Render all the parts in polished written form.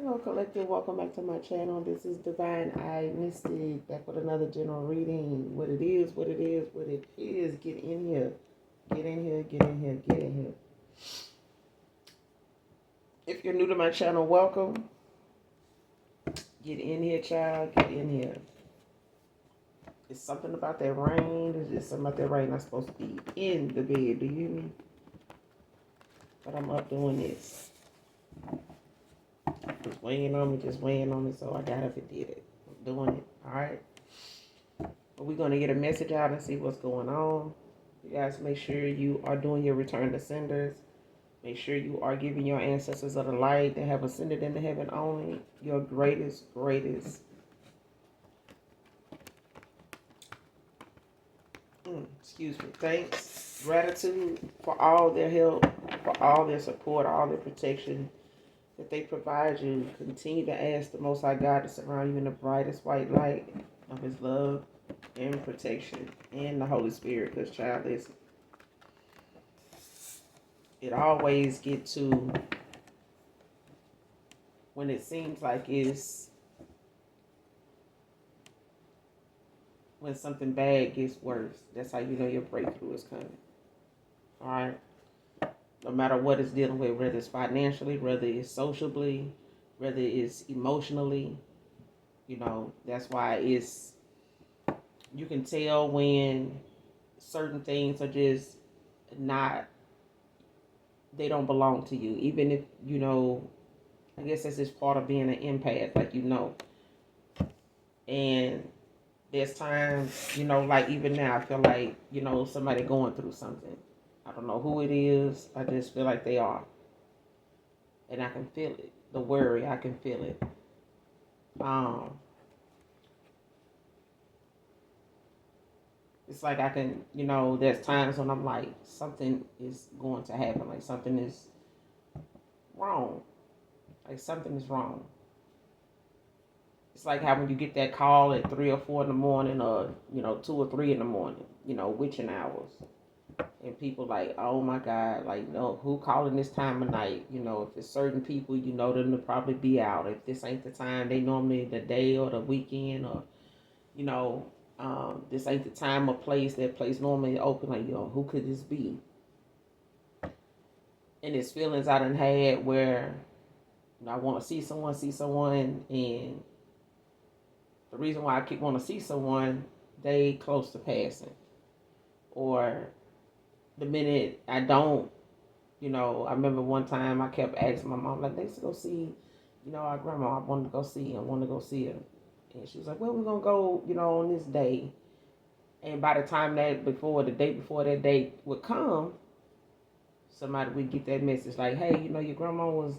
Hello, Collective. Welcome back to my channel. This is Divine Eye Mystic, back with another general reading. What it is, what it is, what it is. Get in here. Get in here, get in here, get in here. If you're new to my channel, welcome. Get in here, child. Get in here. It's something about that rain. There's just something about that rain. I'm supposed to be in the bed. Do you hear me? But I'm up doing this. Just weighing on me, so I got up and did it. I'm doing it. Alright. But we're going to get a message out and see what's going on. You guys make sure you are doing your return to senders. Make sure you are giving your ancestors of the light that have ascended into heaven only your greatest thanks, gratitude for all their help, for all their support, all their protection that they provide you. Continue to ask the Most High God to surround you in the brightest white light of His love and protection and the Holy Spirit. Because, child, listen, it always get to when it seems like it's when something bad gets worse. That's how you know your breakthrough is coming. All right. No matter what it's dealing with, whether it's financially, whether it's socially, whether it's emotionally, that's why you can tell when certain things are just not, they don't belong to you. Even if, I guess that's just part of being an empath, and there's times, like even now, I feel like, somebody going through something. I don't know who it is. I just feel like they are. And I can feel it. The worry, I can feel it. It's like I can, there's times when I'm like, something is going to happen. Like something is wrong. Like something is wrong. It's like how when you get that call at 3 or 4 in the morning or, 2 or 3 in the morning, witching hours. And people like, oh my God, like, no, who calling this time of night? If it's certain people, you know them to probably be out. If this ain't the time, they normally the day or the weekend or, this ain't the time or place, that place normally open. Like, who could this be? And it's feelings I done had where I want to see someone, and the reason why I keep wanting to see someone, they close to passing. Or the minute I don't, I remember one time I kept asking my mom, like, let's go see, our grandma. I wanted to go see her. And she was like, well, we're going to go, on this day. And by the time the day before that date would come, somebody would get that message like, hey, your grandma was,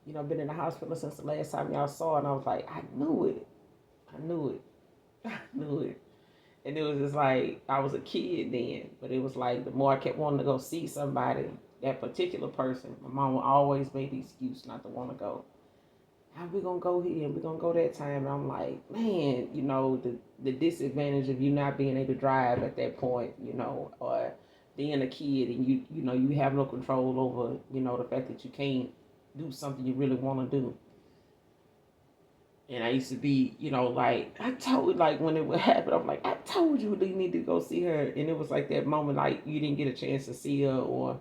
been in the hospital since the last time y'all saw her. And I was like, I knew it. I knew it. And it was just like, I was a kid then. But it was like, the more I kept wanting to go see somebody, that particular person, my mom would always make the excuse not to want to go. How we going to go here? And we going to go that time. And I'm like, man, the disadvantage of you not being able to drive at that point, or being a kid and you have no control over, the fact that you can't do something you really want to do. And I used to be, like, I told, like, when it would happen, I'm like, I told you they need to go see her. And it was like that moment, like, you didn't get a chance to see her or,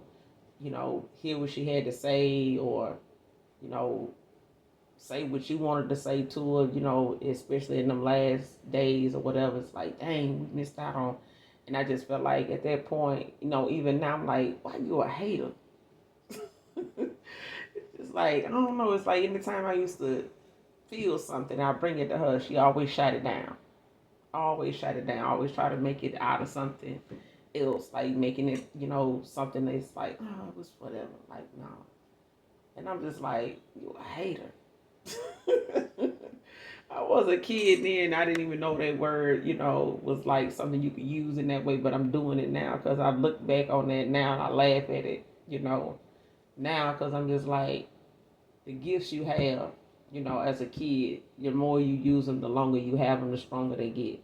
hear what she had to say or, say what you wanted to say to her, especially in them last days or whatever. It's like, dang, we missed out on. And I just felt like at that point, even now, I'm like, why you a hater? It's like, I don't know. It's like anytime I used to feel something, I bring it to her, she always shut it down. Always try to make it out of something else, like making it, something that's like, oh, it was whatever. Like, no. And I'm just like, you a hater. I was a kid then. I didn't even know that word, was like something you could use in that way. But I'm doing it now because I look back on that now and I laugh at it, now because I'm just like, the gifts you have, as a kid, the more you use them, the longer you have them, the stronger they get.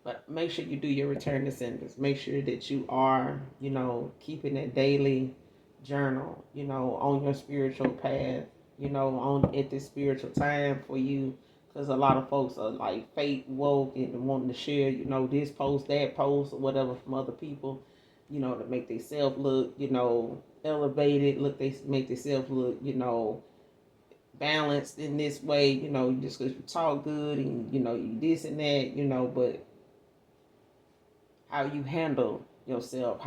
But make sure you do your return to senders. Make sure that you are, keeping that daily journal, on your spiritual path. on at this spiritual time for you. Because a lot of folks are like faith woke and wanting to share, this post, that post, or whatever from other people, to make themselves look, elevated, they make themselves look, balanced in this way, just because you talk good and, you this and that, but how you handle yourself,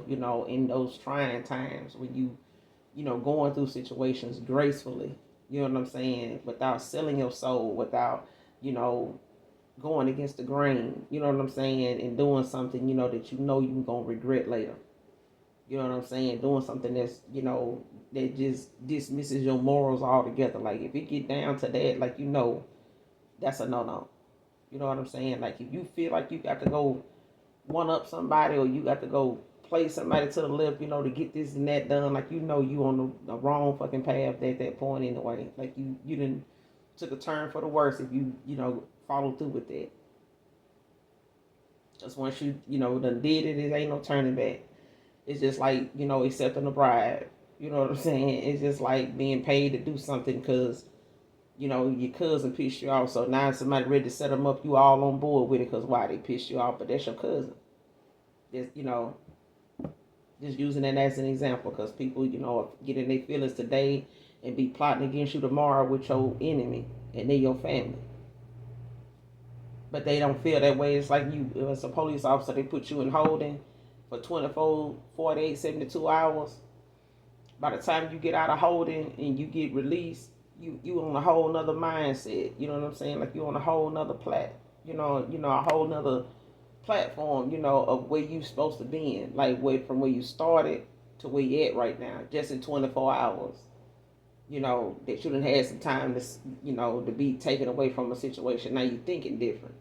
in those trying times when going through situations gracefully, you know what I'm saying, without selling your soul, without, you know, going against the grain, you know what I'm saying, and doing something, that you're going to regret later. You know what I'm saying? Doing something that's, that just dismisses your morals altogether. Like, if it get down to that, like, that's a no-no. You know what I'm saying? Like, if you feel like you got to go one up somebody, or you got to go play somebody to the left, to get this and that done, like, you on the wrong fucking path at that point anyway. Like, you didn't took a turn for the worse if you follow through with that. Because once done did it, it ain't no turning back. It's just like, accepting a bribe. You know what I'm saying? It's just like being paid to do something because, your cousin pissed you off. So now somebody ready to set them up, you all on board with it because why? They pissed you off, but that's your cousin. Just using that as an example because people, get in their feelings today and be plotting against you tomorrow with your enemy and then your family. But they don't feel that way. It's like you, as a police officer, they put you in holding for 24, 48, 72 hours. By the time you get out of holding and you get released, you on a whole nother mindset. You know what I'm saying? Like, you on a whole nother a whole nother platform, of where you supposed to be in. Like, from where you started to where you at right now, just in 24 hours. That you done had some time to, to be taken away from a situation. Now you thinking different.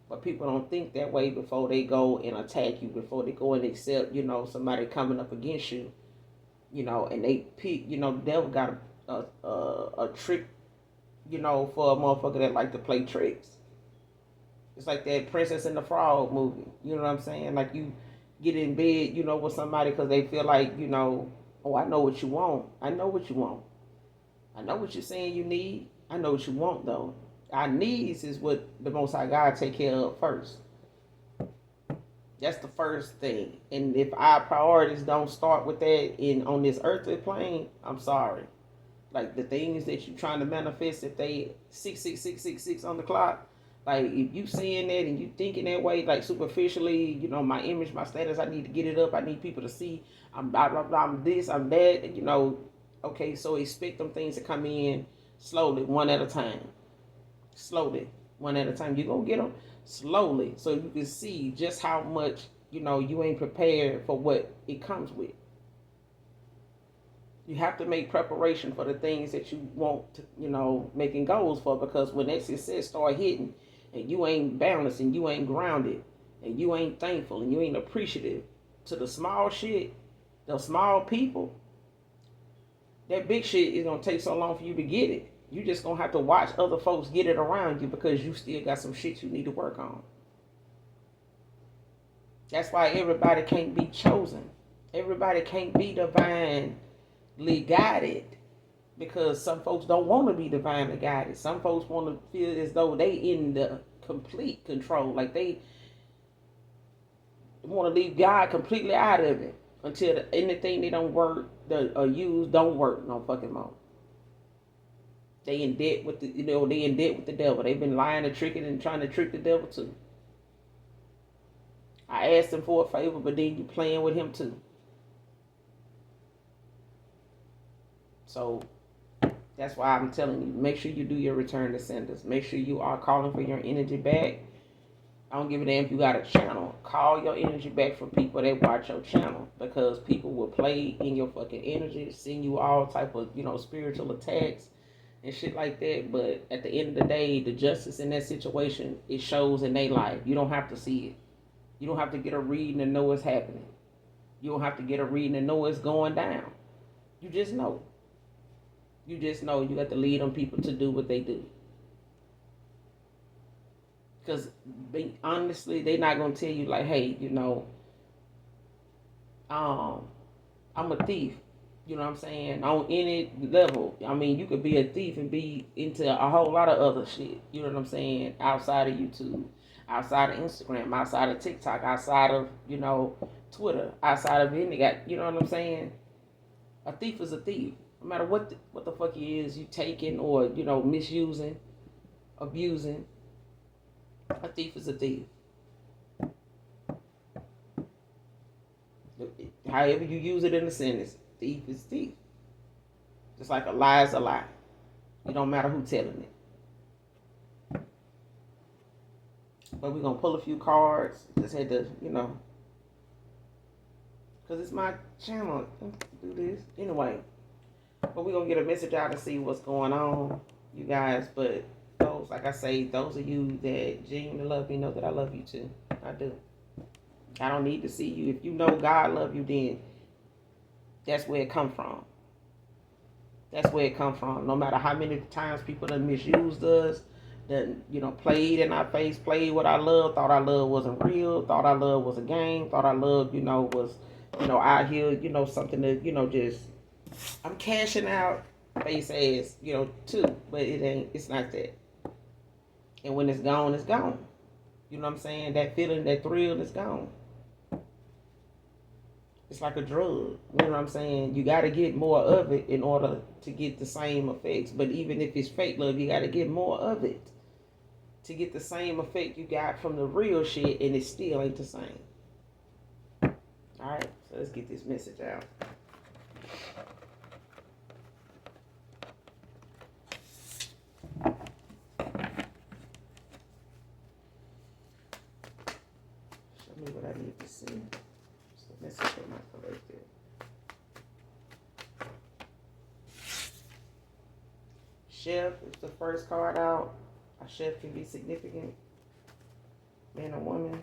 But people don't think that way before they go and attack you, before they go and accept, somebody coming up against you, and they pick, the devil got a trick, for a motherfucker that like to play tricks. It's like that Princess and the Frog movie. You know what I'm saying? Like, you get in bed, with somebody because they feel like, oh, I know what you want. I know what you want. I know what you're saying you need. I know what you want, though. Our needs is what the Most High God take care of first. That's the first thing. And if our priorities don't start with that on this earthly plane, I'm sorry. Like, the things that you're trying to manifest, if they 66666 on the clock, like, if you seeing that and you thinking that way, like, superficially, my image, my status, I need to get it up. I need people to see I'm blah blah blah. I'm this. I'm that. Okay, so expect them things to come in slowly, one at a time. Slowly, one at a time. You're going to get them slowly so you can see just how much, you ain't prepared for what it comes with. You have to make preparation for the things that you want to, making goals for, because when that success start hitting and you ain't balanced and you ain't grounded and you ain't thankful and you ain't appreciative to the small shit, the small people, that big shit is going to take so long for you to get it. You just going to have to watch other folks get it around you because you still got some shit you need to work on. That's why everybody can't be chosen. Everybody can't be divinely guided because some folks don't want to be divinely guided. Some folks want to feel as though they in the complete control. Like, they want to leave God completely out of it until anything they don't work or use don't work no fucking more. They in debt with they in debt with the devil. They've been lying and tricking and trying to trick the devil too. I asked him for a favor, but then you playing with him too. So that's why I'm telling you, make sure you do your return to senders. Make sure you are calling for your energy back. I don't give a damn if you got a channel. Call your energy back for people that watch your channel, because people will play in your fucking energy, send you all type of, spiritual attacks and shit like that. But at the end of the day, the justice in that situation, it shows in their life. You don't have to see it. You don't have to get a reading to know what's happening. You don't have to get a reading to know it's going down. You just know. You just know. You got to lead them people to do what they do. Because honestly, they're not going to tell you like, hey, I'm a thief. You know what I'm saying? On any level. I mean, you could be a thief and be into a whole lot of other shit. You know what I'm saying? Outside of YouTube, outside of Instagram, outside of TikTok, outside of, Twitter, outside of any, you know what I'm saying? A thief is a thief. No matter what the fuck he is, you taking or, misusing, abusing. A thief is a thief. However you use it in a sentence, thief is thief. Just like a lie is a lie. It don't matter who telling it. But we're going to pull a few cards. Just had to, because it's my channel. Do this. Anyway. But we're going to get a message out and see what's going on, you guys. But those, like I say, those of you that genuinely love me know that I love you too. I do. I don't need to see you. If you know God love you, then that's where it come from. That's where it come from. No matter how many times people done misused us, done, played in our face, played with our love, thought our love wasn't real, thought our love was a game, thought our love, was, out here, something that, just, I'm cashing out face ass, too. But it's not that. And when it's gone, it's gone. You know what I'm saying? That feeling, that thrill is gone. It's like a drug. You know what I'm saying? You got to get more of it in order to get the same effects. But even if it's fake love, you got to get more of it to get the same effect you got from the real shit, and it still ain't the same. All right, so let's get this message out. Show me what I need to see. Message from my collective. Chef is the first card out. A chef can be significant. Man or woman.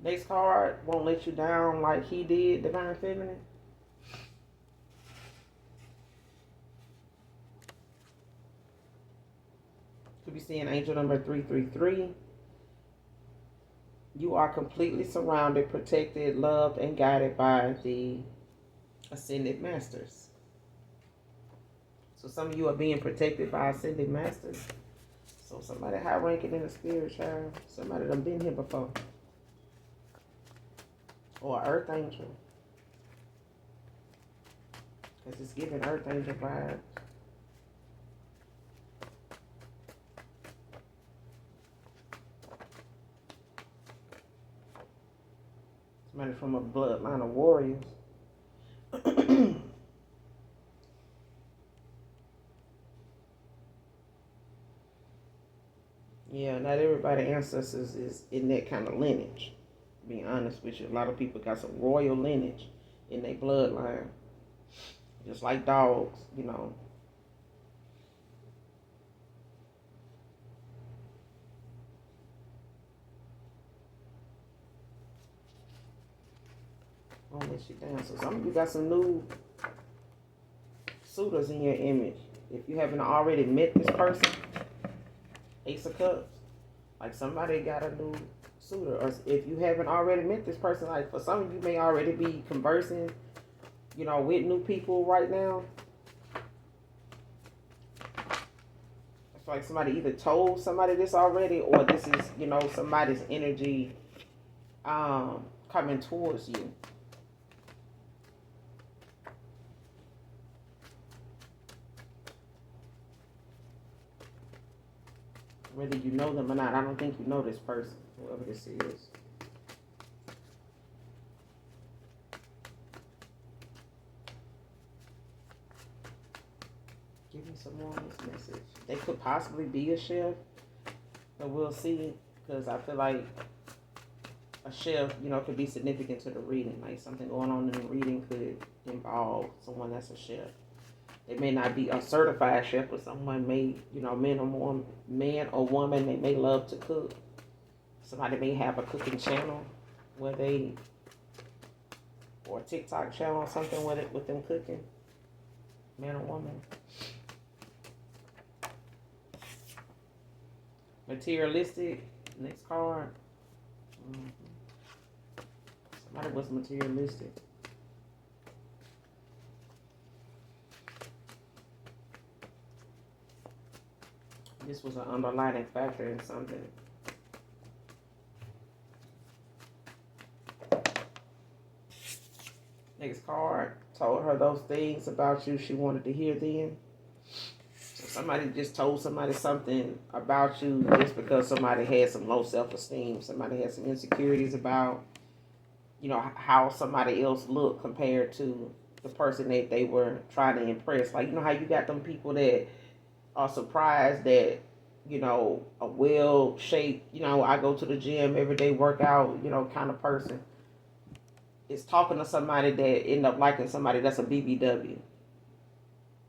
Next card won't let you down like he did, Divine Feminine. Could be seeing angel number 333. You are completely surrounded, protected, loved, and guided by the Ascended Masters. So some of you are being protected by Ascended Masters. So somebody high ranking in the spirit, child. Somebody done been here before. Or Earth Angel. Because it's giving Earth Angel vibes. Somebody from a bloodline of warriors. Yeah, not everybody ancestors is in that kind of lineage. Being honest with you, a lot of people got some royal lineage in their bloodline, just like dogs, Won't let you down. So some of you got some new suitors in your image. If you haven't already met this person, Ace of Cups, like somebody got a new suitor. Or if you haven't already met this person, like for some of you may already be conversing, with new people right now. It's like somebody either told somebody this already, or this is, somebody's energy coming towards you. Whether you know them or not, I don't think you know this person, whoever this is. Give me some more on this message. They could possibly be a chef, but we'll see. Because I feel like a chef, could be significant to the reading. Like something going on in the reading could involve someone that's a chef. They may not be a certified chef, but someone may, man or woman, they may love to cook. Somebody may have a cooking channel where they, or a TikTok channel or something with them cooking, man or woman. Materialistic, next card. Somebody was materialistic. This was an underlying factor in something. Next card told her those things about you she wanted to hear then. So somebody just told somebody something about you just because somebody had some low self-esteem. Somebody had some insecurities about, how somebody else looked compared to the person that they were trying to impress. Like, how you got them people that are surprised that, a well-shaped, I go to the gym every day, workout, kind of person is talking to somebody that end up liking somebody that's a BBW.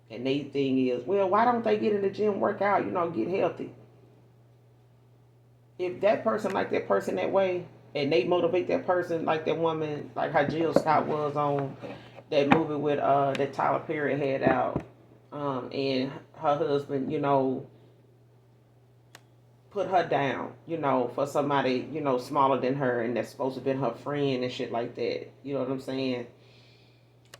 And they thing is, well, why don't they get in the gym, work out, get healthy? If that person like that person that way, and they motivate that person like that woman, like how Jill Scott was on that movie with that Tyler Perry had out, and her husband, put her down, for somebody, smaller than her and that's supposed to be her friend and shit like that. You know what I'm saying?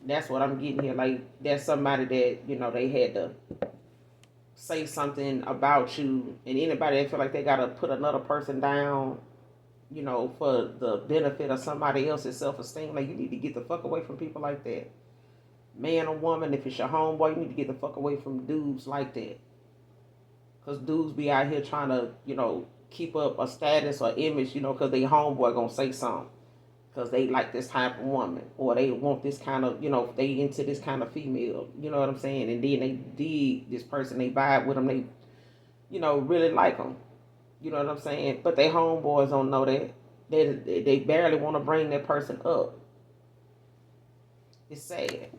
That's what I'm getting here. Like, that's somebody that, they had to say something about you, and anybody that feel like they gotta put another person down, for the benefit of somebody else's self-esteem. Like, you need to get the fuck away from people like that. Man or woman, if it's your homeboy, you need to get the fuck away from dudes like that. Because dudes be out here trying to, keep up a status or image, because they homeboy gonna say something. Because they like this type of woman. Or they want this kind of, they into this kind of female. You know what I'm saying? And then they dig this person, they vibe with them, they, really like them. You know what I'm saying? But they homeboys don't know that. They barely want to bring that person up. It's sad.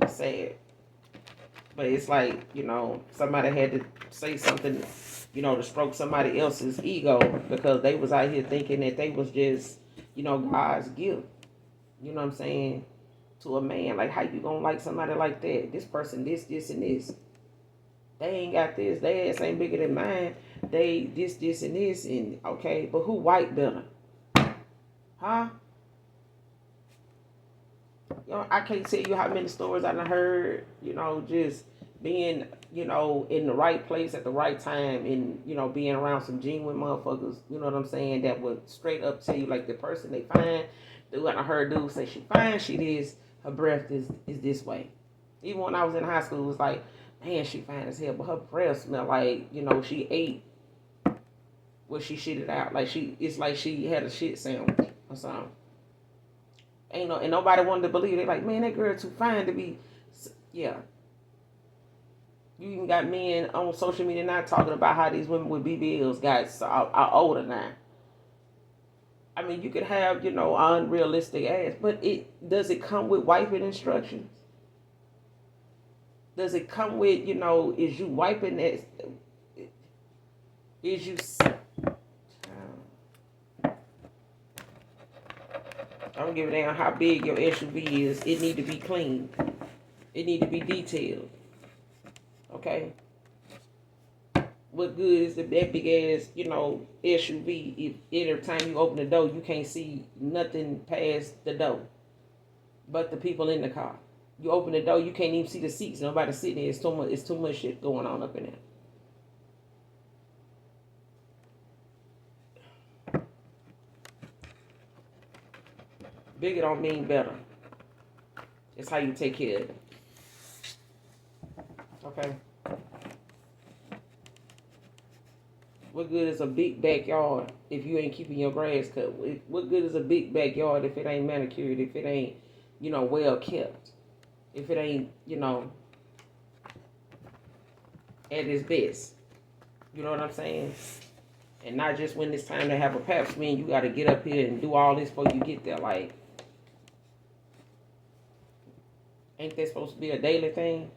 It's sad. But it's like, somebody had to say something, to stroke somebody else's ego because they was out here thinking that they was just, God's gift. You know what I'm saying? To a man. Like, how you gonna like somebody like that? This person, this, and this. They ain't got this. Their ass ain't bigger than mine. They this, and this. And, okay, but who white better? Huh? I can't tell you how many stories I done heard, just being, in the right place at the right time and, being around some genuine motherfuckers, you know what I'm saying, that would straight up tell you, like, the person they find, I heard dude say she fine, she this, her breath is this way. Even when I was in high school, it was like, man, she fine as hell, but her breath smelled like, she ate what she shitted out. Like, it's like she had a shit sandwich or something. And nobody wanted to believe it. Like, man, that girl too fine to be. Yeah. You even got men on social media now talking about how these women with BBLs are older now. I mean, you could have, unrealistic ass, but does it come with wiping instructions? Does it come with, is you wiping that? Is you? I don't give a damn how big your SUV is. It need to be clean. It need to be detailed. Okay? What good is that big ass, SUV if every time you open the door you can't see nothing past the door but the people in the car. You open the door, you can't even see the seats. Nobody sitting there. It's too much shit going on up in there. Bigger don't mean better. It's how you take care of it. Okay? What good is a big backyard if you ain't keeping your grass cut? What good is a big backyard if it ain't manicured, if it ain't, well kept? If it ain't, at its best? You know what I'm saying? And not just when it's time to have a pap smear, you got to get up here and do all this before you get there. Like, Ain't that supposed to be a daily thing?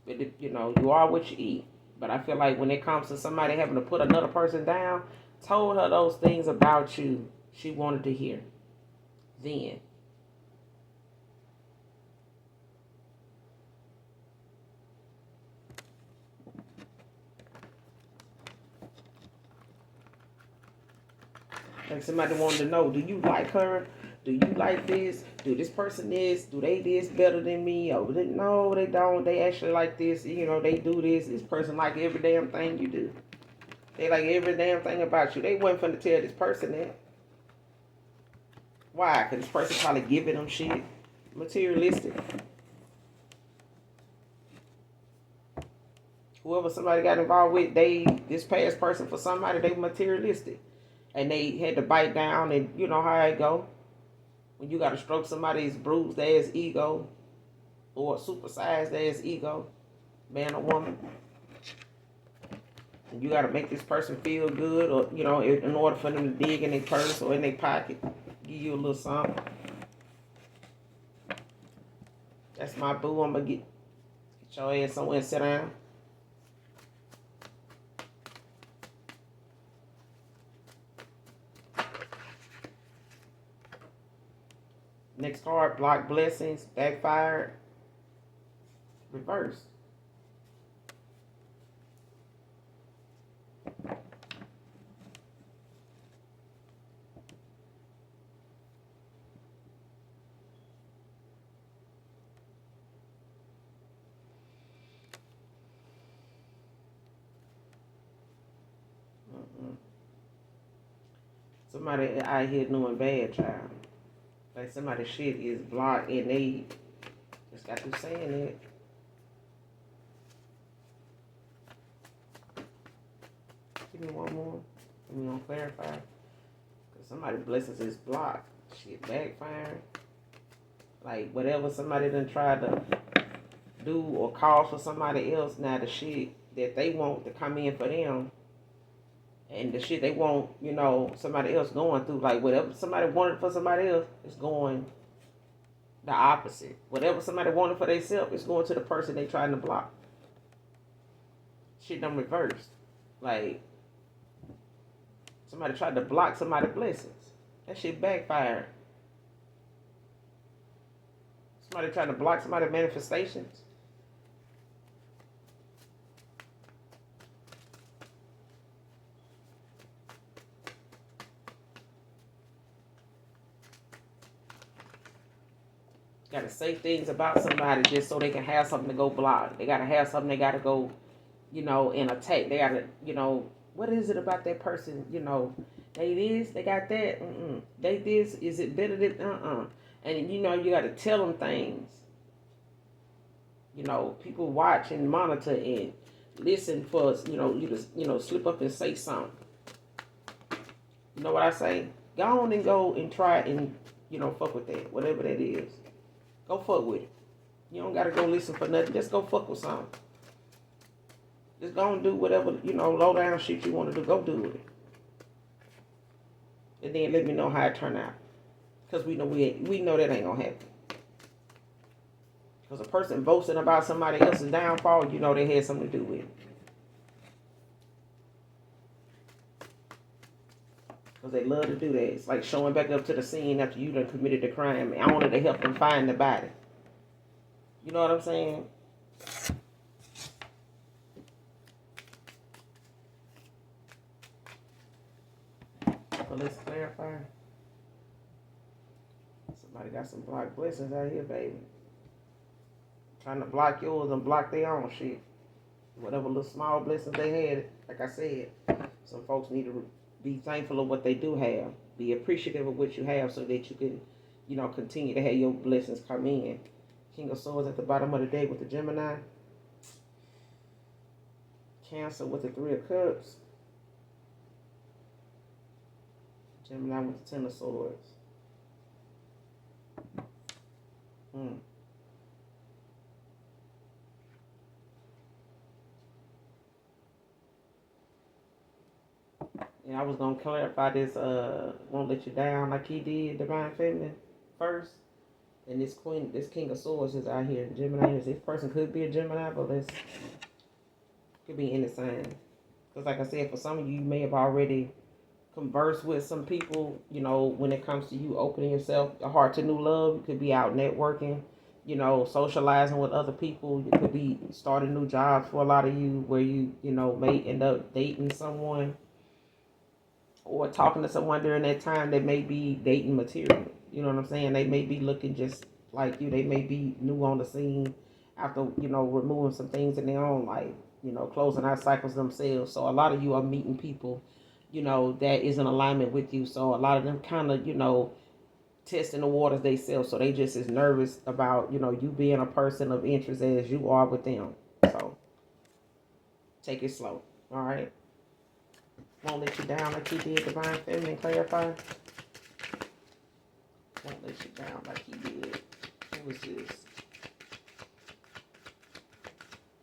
But you are what you eat. But I feel like when it comes to somebody having to put another person down, told her those things about you she wanted to hear. Then. Like somebody wanted to know, do you like her? Do you like this? Do this person this? Do they this better than me? Or no, they don't. They actually like this. They do this. This person like every damn thing you do. They like every damn thing about you. They wasn't finna tell this person that. Why? Because this person probably giving them shit. Materialistic. Whoever somebody got involved with, this past person for somebody, they materialistic. And they had to bite down, and you know how it go. When you got to stroke somebody's bruised ass ego or supersized ass ego, man or woman, and you got to make this person feel good, or in order for them to dig in their purse or in their pocket, give you a little something. That's my boo. I'm gonna get your ass somewhere and sit down. Next card, block blessings, backfired, reverse. Somebody out here doing bad, child. Like somebody's shit is blocked and they just got through saying it. Give me one more. Let me gonna clarify. Cause somebody's blessings is blocked. Shit backfiring. Like whatever somebody done tried to do or call for somebody else, now the shit that they want to come in for them and the shit they want, somebody else going through, like whatever somebody wanted for somebody else, is going the opposite. Whatever somebody wanted for themselves, is going to the person they trying to block. Shit done reversed. Like somebody tried to block somebody's blessings. That shit backfired. Somebody trying to block somebody's manifestations. Got to say things about somebody just so they can have something to go block. They got to have something they got to go, and attack. They got to, what is it about that person? They this, they got that. They this, is it better than, And, you got to tell them things. People watch and monitor and listen for, you to, slip up and say something. You know what I say? Go on and go and try and, fuck with that, whatever that is. Go fuck with it. You don't gotta go listen for nothing. Just go fuck with something. Just go and do whatever, low down shit you want to do. Go do it. And then let me know how it turned out. Because we know that ain't gonna happen. Because a person boasting about somebody else's downfall, they had something to do with it. Because they love to do that. It's like showing back up to the scene after you done committed the crime. I wanted to help them find the body. You know what I'm saying? So let's clarify. Somebody got some blocked blessings out here, baby. Trying to block yours and block their own shit. Whatever little small blessings they had, like I said, some folks need to be thankful of what they do have. Be appreciative of what you have so that you can, continue to have your blessings come in. King of Swords at the bottom of the deck with the Gemini. Cancer with the Three of Cups. Gemini with the Ten of Swords. And I was going to clarify this, won't let you down like he did, Divine Feminine, first. And this queen, this king of swords is out here. Gemini. This person could be a Gemini, but this could be any sign. Because like I said, for some of you, you may have already conversed with some people, when it comes to you opening yourself, your heart to new love. You could be out networking, socializing with other people. You could be starting new jobs for a lot of you where you may end up dating someone or talking to someone during that time that may be dating material. You know what I'm saying? They may be looking just like you. They may be new on the scene after, removing some things in their own life, closing out cycles themselves. So a lot of you are meeting people, that is in alignment with you. So a lot of them kind of, testing the waters themselves. So they just as nervous about, you being a person of interest as you are with them. So take it slow. All right. Won't let you down like he did, Divine Feminine. Clarify. Won't let you down like he did. Who was this?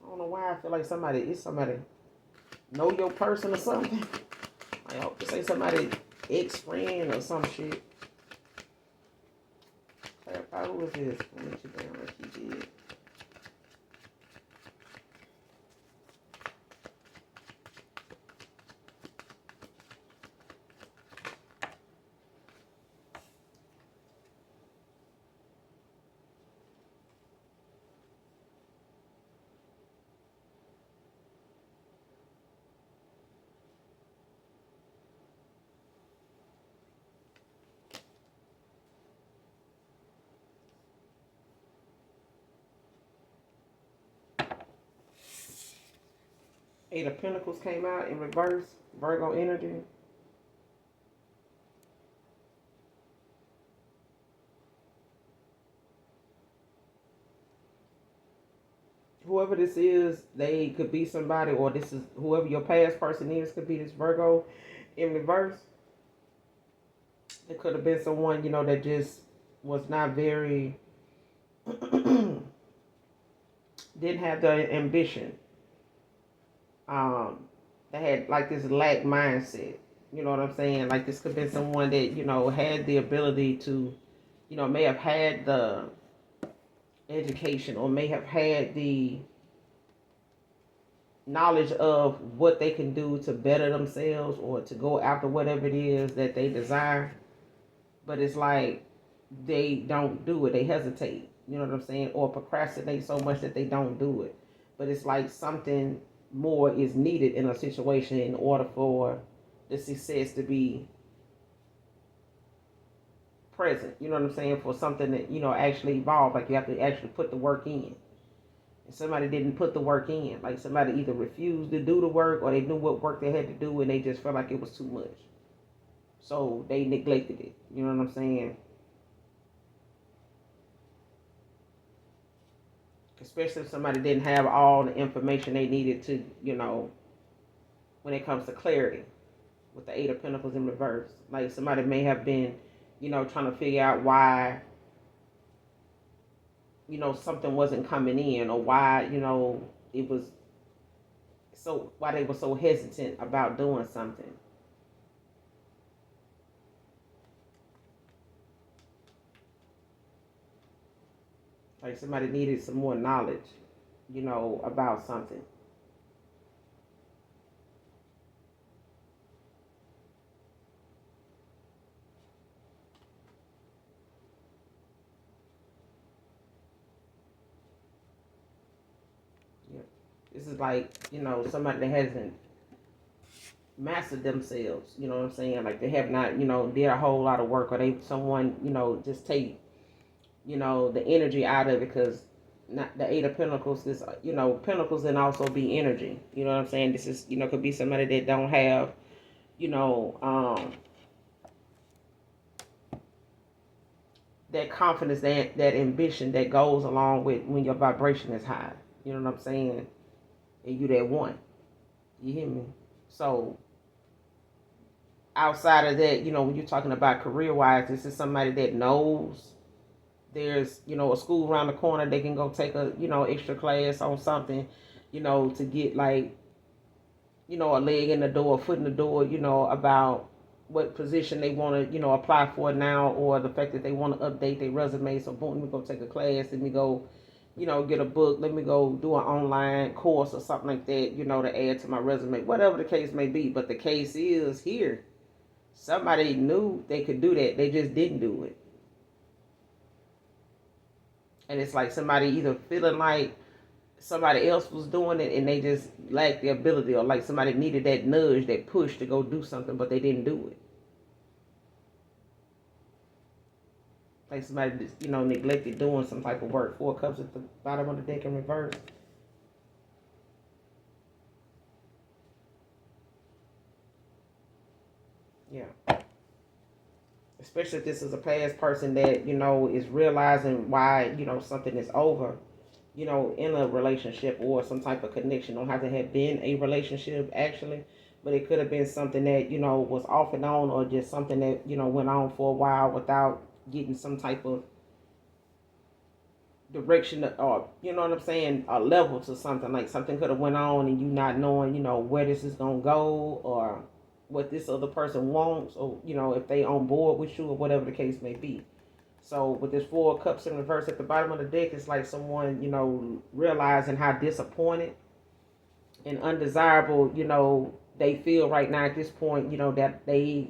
I don't know why I feel like somebody know your person or something. I hope to say somebody ex-friend or some shit. Clarify, who is this? Won't let you down like he did. Eight of Pentacles came out in reverse. Virgo energy. Whoever this is, they could be somebody, or this is whoever your past person is, could be this Virgo in reverse. It could have been someone, that just was not very, didn't have the ambition. They had like this lack mindset. You know what I'm saying? Like this could be someone that, had the ability to, may have had the education or may have had the knowledge of what they can do to better themselves or to go after whatever it is that they desire. But it's like they don't do it. They hesitate. You know what I'm saying? Or procrastinate so much that they don't do it. But it's like something more is needed in a situation in order for the success to be present. You know what I'm saying? For something that, actually evolve. Like you have to actually put the work in. And somebody didn't put the work in. Like somebody either refused to do the work or they knew what work they had to do and they just felt like it was too much. So they neglected it. You know what I'm saying? Especially if somebody didn't have all the information they needed to, when it comes to clarity with the Eight of Pentacles in reverse. Like somebody may have been, trying to figure out why, something wasn't coming in or why, it was so, why they were so hesitant about doing something. Like somebody needed some more knowledge, about something. Yeah. This is like, somebody that hasn't mastered themselves, you know what I'm saying? Like they have not, did a whole lot of work or they, someone, just take, the energy out of it because not the Eight of Pentacles is, Pentacles can also be energy. You know what I'm saying? This is, could be somebody that don't have, that confidence, that ambition that goes along with when your vibration is high. You know what I'm saying? And you that one. You hear me? So outside of that, when you're talking about career wise, this is somebody that knows there's, a school around the corner. They can go take a, extra class on something, to get like, a leg in the door, a foot in the door, about what position they want to, apply for now, or the fact that they want to update their resume. So boom, let me go take a class, let me go, get a book, let me go do an online course or something like that, to add to my resume, whatever the case may be. But the case is here, somebody knew they could do that, they just didn't do it. And it's like somebody either feeling like somebody else was doing it and they just lacked the ability, or like somebody needed that nudge, that push to go do something, but they didn't do it. Like somebody just, neglected doing some type of work. 4 cups at the bottom of the deck in reverse. Yeah. Especially if this is a past person that, is realizing why, something is over, in a relationship or some type of connection. Don't have to have been a relationship actually, but it could have been something that, was off and on, or just something that, went on for a while without getting some type of direction, or you know what I'm saying, a level to something. Like something could have went on and you not knowing, where this is gonna go, or what this other person wants, or if they on board with you, or whatever the case may be. So with this 4 cups in reverse at the bottom of the deck, it's like someone, realizing how disappointed and undesirable, they feel right now at this point, that they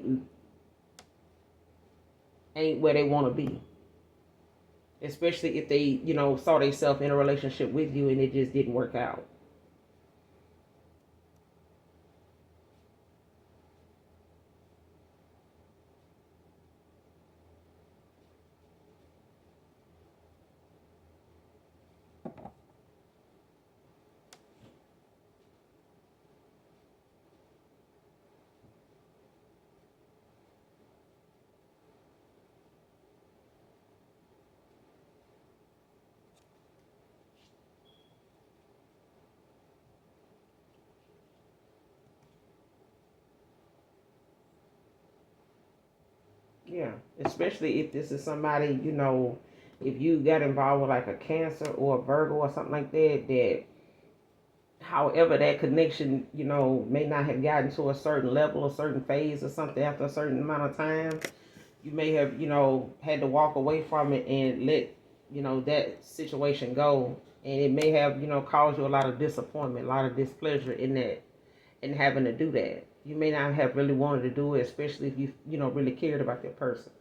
ain't where they want to be. Especially if they, saw themselves in a relationship with you and it just didn't work out. Yeah, especially if this is somebody, if you got involved with like a Cancer or a Virgo or something like that, that however that connection, may not have gotten to a certain level, a certain phase or something after a certain amount of time, you may have, had to walk away from it and let, that situation go. And it may have, caused you a lot of disappointment, a lot of displeasure in that, in having to do that. You may not have really wanted to do it, especially if you, really cared about that person.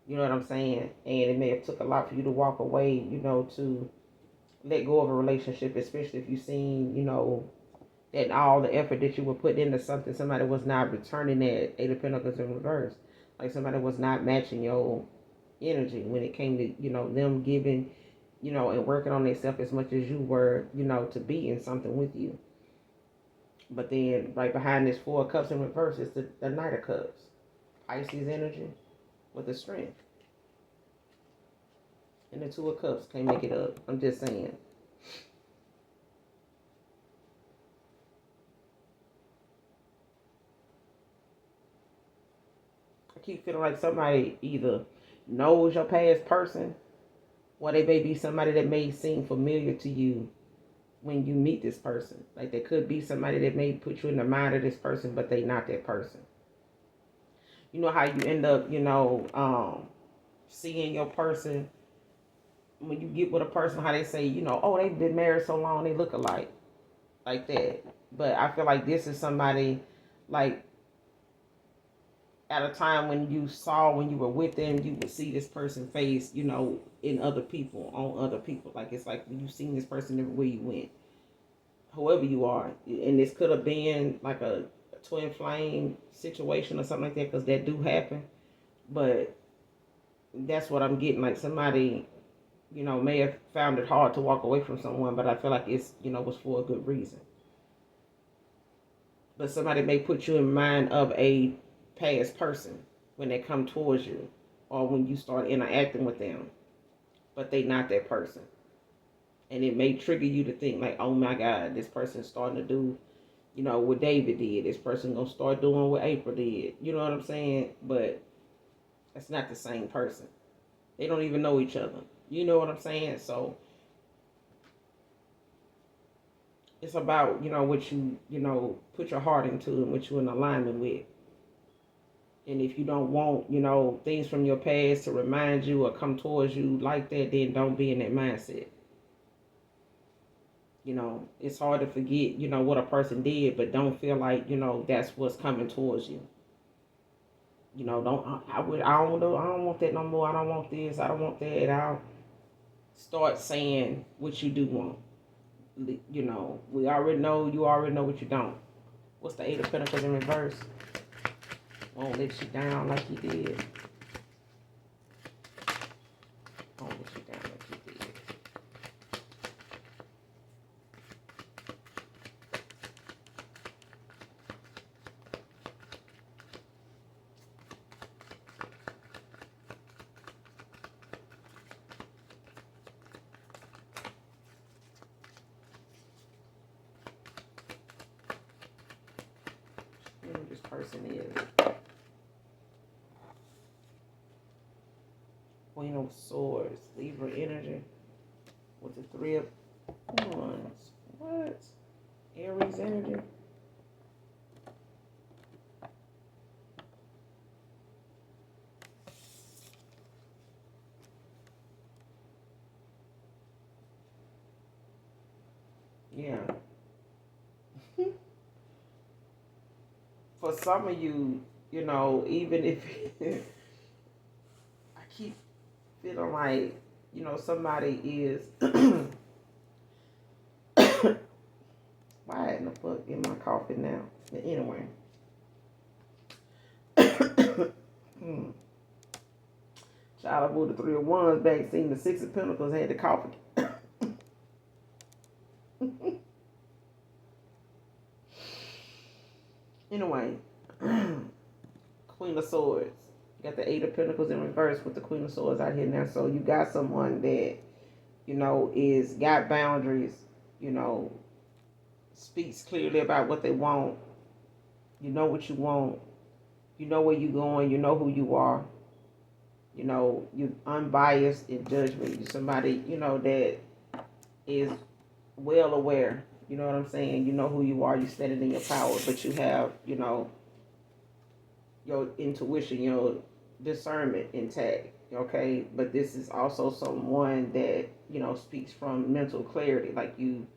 You know what I'm saying? And it may have took a lot for you to walk away, to let go of a relationship, especially if you seen, that all the effort that you were putting into something, somebody was not returning that 8 of Pentacles in reverse. Like somebody was not matching your energy when it came to, them giving, and working on themselves as much as you were, to be in something with you. But then right behind this 4 cups in reverse is the Knight of Cups. Pisces energy with the strength. And the 2 of Cups can't make it up. I'm just saying. I keep feeling like somebody either knows your past person, or they may be somebody that may seem familiar to you when you meet this person. Like they could be somebody that may put you in the mind of this person, but they not that person. You know how you end up, seeing your person when you get with a person, how they say, oh, they've been married so long, they look alike, like that. But I feel like this is somebody, like, at a time when you saw, when you were with them, you would see this person face, in other people, on other people. Like, it's like when you seen this person everywhere you went, whoever you are. And this could have been like a twin flame situation or something like that, because that do happen. But that's what I'm getting. Like somebody, may have found it hard to walk away from someone, but I feel like it's, was for a good reason. But somebody may put you in mind of a past person when they come towards you, or when you start interacting with them, but they not that person. And it may trigger you to think like, oh my God, this person's starting to do, what David did. This person gonna start doing what April did. You know what I'm saying? But it's not the same person. They don't even know each other. You know what I'm saying? So it's about, what you, put your heart into and what you in alignment with. And if you don't want, things from your past to remind you or come towards you like that, then don't be in that mindset. It's hard to forget, what a person did, but don't feel like, that's what's coming towards you. Don't I don't want that no more. I don't want this. I don't want that. I'll start saying what you do want. We already know. You already know what you don't. What's the Eight of Pentacles in reverse? Won't let you down like he did. Won't let you down like he did. Who this person is. Queen of Swords, Libra energy with the Three of Wands. What? Aries energy. Yeah. For some of you, even if I keep feeling like, somebody is why in the fuck am I coughing now? But anyway. Child, I moved the Three of Wands back, seeing the Six of Pentacles, had to cough again. Anyway, Queen of Swords. You got the Eight of Pentacles in reverse with the Queen of Swords out here now. So you got someone that, is got boundaries, speaks clearly about what they want. You know what you want. You know where you're going. You know who you are. You're unbiased in judgment. You're somebody, that is well aware. You know what I'm saying? You know who you are. You're standing in your power. But you have, your intuition, your discernment intact. Okay? But this is also someone that, speaks from mental clarity. Like could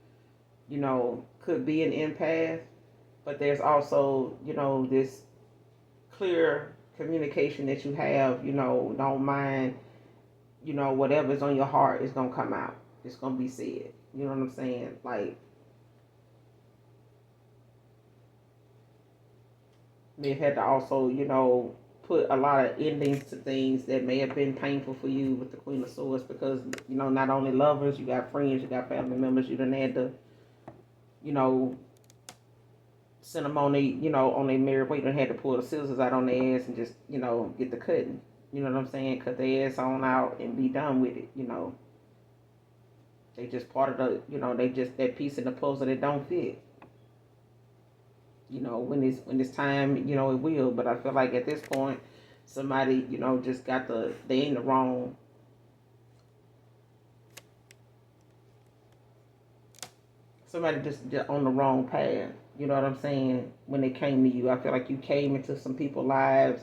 be an empath. But there's also, this clear communication that you have, don't mind, whatever's on your heart is going to come out. It's going to be said. You know what I'm saying? Like, they've had to also, put a lot of endings to things that may have been painful for you with the Queen of Swords because, not only lovers, you got friends, you got family members, you done had to, send them on on their married way, done had to pull the scissors out on their ass and just, get the cutting. You know what I'm saying? Cut their ass on out and be done with it, They just part of they just that piece in the puzzle that don't fit. When it's time, it will. But I feel like at this point, somebody, just they in the wrong. Somebody just on the wrong path. You know what I'm saying? When they came to you, I feel like you came into some people's lives.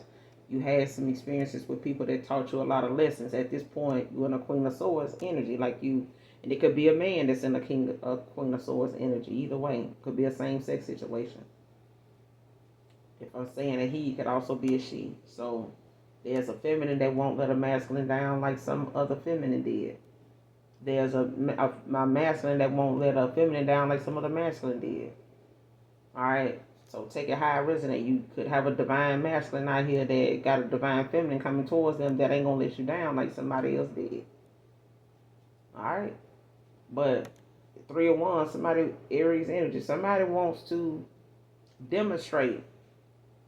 You had some experiences with people that taught you a lot of lessons. At this point, you're in a Queen of Swords energy, like you, and it could be a man that's in a Queen of Swords energy. Either way, could be a same sex situation. If I'm saying a he, could also be a she. So there's a feminine that won't let a masculine down like some other feminine did. There's my masculine that won't let a feminine down like some other masculine did. All right. So take it how it resonate. You could have a divine masculine out here that got a divine feminine coming towards them that ain't gonna let you down like somebody else did. All right. But Three of Wands, somebody Aries energy. Somebody wants to demonstrate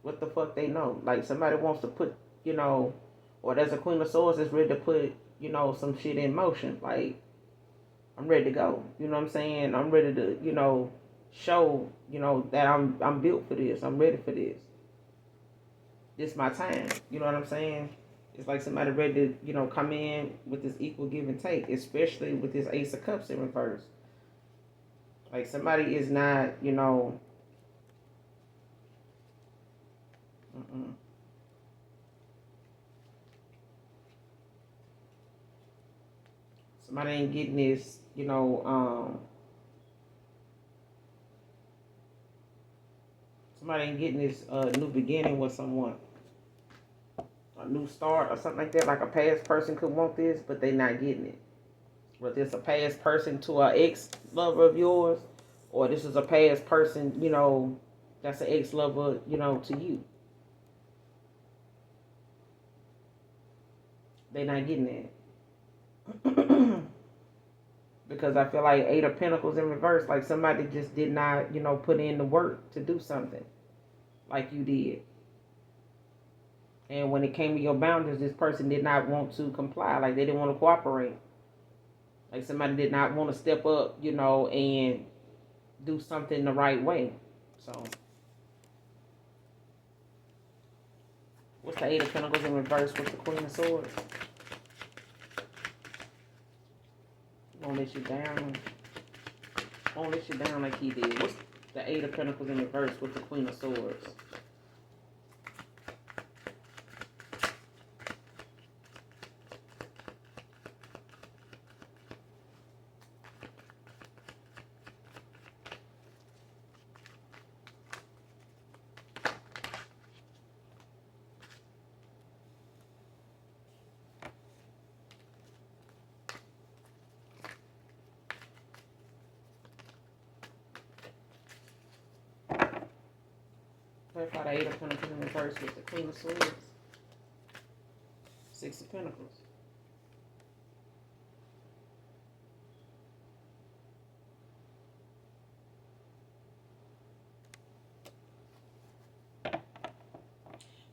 what the fuck they know. Like somebody wants to put, or there's a Queen of Swords that's ready to put, some shit in motion. Like I'm ready to go. You know what I'm saying? I'm ready to, show, that I'm built for this. I'm ready for this. This is my time. You know what I'm saying? It's like somebody ready to, come in with this equal give and take, especially with this Ace of Cups in reverse. Like somebody is not, mm-mm. Somebody ain't getting this, somebody ain't getting this new beginning with someone, a new start or something like that. Like a past person could want this, but they not getting it. Whether it's a past person to an ex lover of yours, or this is a past person, that's an ex lover, to you. They not getting that. Because I feel like Eight of Pentacles in reverse, like somebody just did not, put in the work to do something like you did. And when it came to your boundaries, this person did not want to comply. Like they didn't want to cooperate. Like somebody did not want to step up, and do something the right way. So, what's the Eight of Pentacles in reverse with the Queen of Swords? Won't let you down. Won't let you down like he did. What's the Eight of Pentacles in reverse with the Queen of Swords? Clarify the Eight of Pentacles in reverse with the Queen of Swords. Six of Pentacles.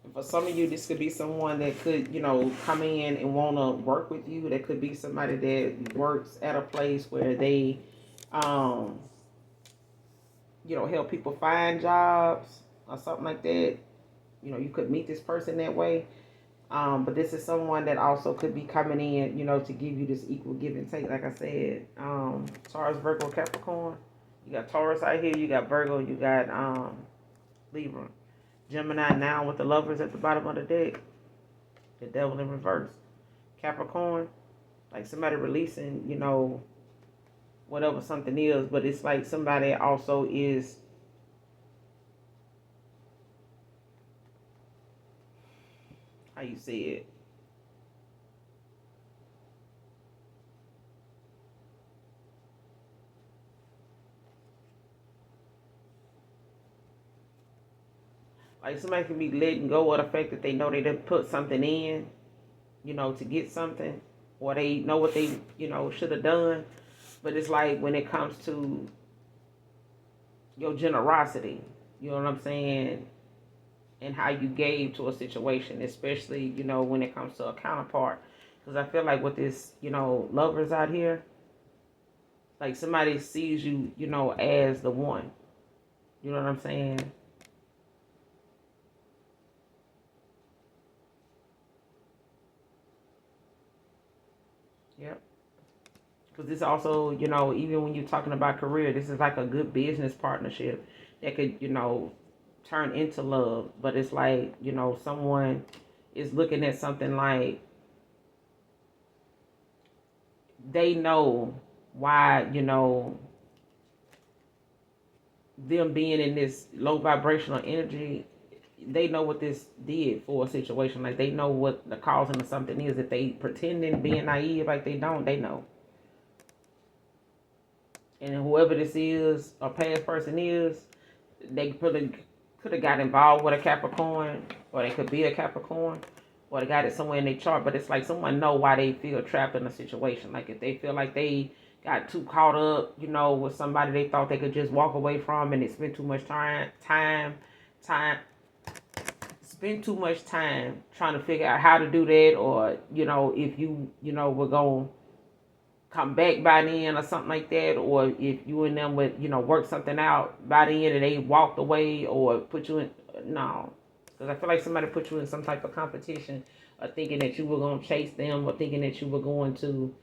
And for some of you, this could be someone that could, come in and want to work with you. That could be somebody that works at a place where they, help people find jobs or something like that. You could meet this person that way. But this is someone that also could be coming in, to give you this equal give and take. Like I said, Taurus, Virgo, Capricorn. You got Taurus out here. You got Virgo. You got Libra. Gemini now with the Lovers at the bottom of the deck. The Devil in reverse. Capricorn, like somebody releasing, whatever something is. But it's like somebody also is, how you say it, like somebody can be letting go of the fact that they know they didn't put something in, to get something, or they know what they, should have done. But it's like when it comes to your generosity, you know what I'm saying, and how you gave to a situation, especially, when it comes to a counterpart. Because I feel like with this, lovers out here, like somebody sees you, as the one. You know what I'm saying? Yep. Because this also, even when you're talking about career, this is like a good business partnership that could, turn into love. But it's like, someone is looking at something like they know why, them being in this low vibrational energy, they know what this did for a situation. Like they know what the causing of something is. If they pretending being naive like they don't, they know. And whoever this is, a past person is, they could have got involved with a Capricorn, or they could be a Capricorn, or they got it somewhere in their chart. But it's like someone know why they feel trapped in a situation. Like if they feel like they got too caught up, with somebody they thought they could just walk away from, and they spent too much time, spend too much time trying to figure out how to do that, or if you were going come back by then or something like that, or if you and them would work something out by the end and they walked away or put you in. No, because I feel like somebody put you in some type of competition, or thinking that you were going to chase them, or thinking that you were going to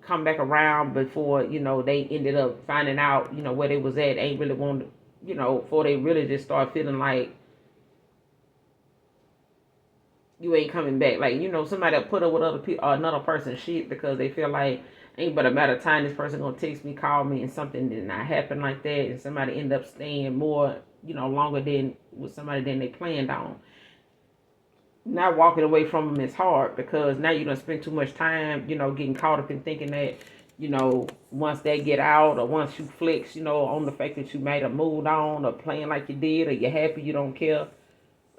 come back around before they ended up finding out where they was at. Ain't really wanted, before they really just start feeling like you ain't coming back. Like, somebody that put up with other people, another person's shit because they feel like ain't but a matter of time this person gonna text me, call me, and something did not happen like that, and somebody end up staying more, longer than with somebody than they planned on. Not walking away from them is hard because now you don't spend too much time, getting caught up in thinking that, once they get out or once you flex, on the fact that you might have moved on or playing like you did or you're happy you don't care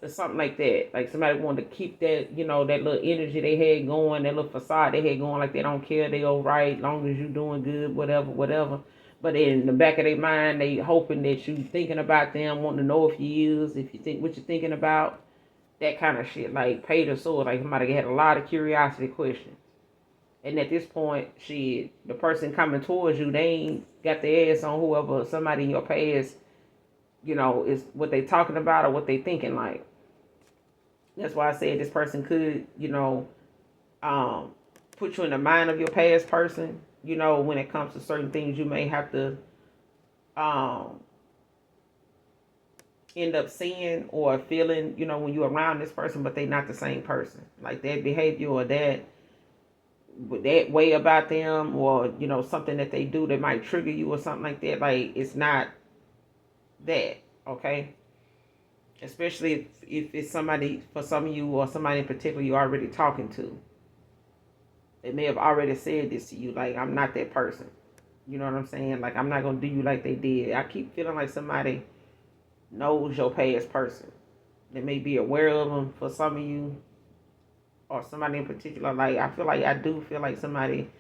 or something like that. Like somebody wanted to keep that, that little energy they had going, that little facade they had going, like they don't care, they all right, long as you doing good, whatever, whatever. But in the back of their mind, they hoping that you thinking about them, wanting to know if you is, if you think what you're thinking about, that kind of shit. Like paid or sword, like somebody had a lot of curiosity questions. And at this point, shit, the person coming towards you, they ain't got their ass on whoever, somebody in your past, is what they talking about or what they thinking like. That's why I said this person could, um, put you in the mind of your past person, when it comes to certain things you may have to um, end up seeing or feeling, when you're around this person, but they not the same person. Like that behavior or that way about them or, something that they do that might trigger you or something like that. Like it's not that, okay? Especially if it's somebody, for some of you or somebody in particular you're already talking to. They may have already said this to you, like, I'm not that person. You know what I'm saying? Like, I'm not going to do you like they did. I keep feeling like somebody knows your past person. They may be aware of them for some of you or somebody in particular. Like, I do feel like somebody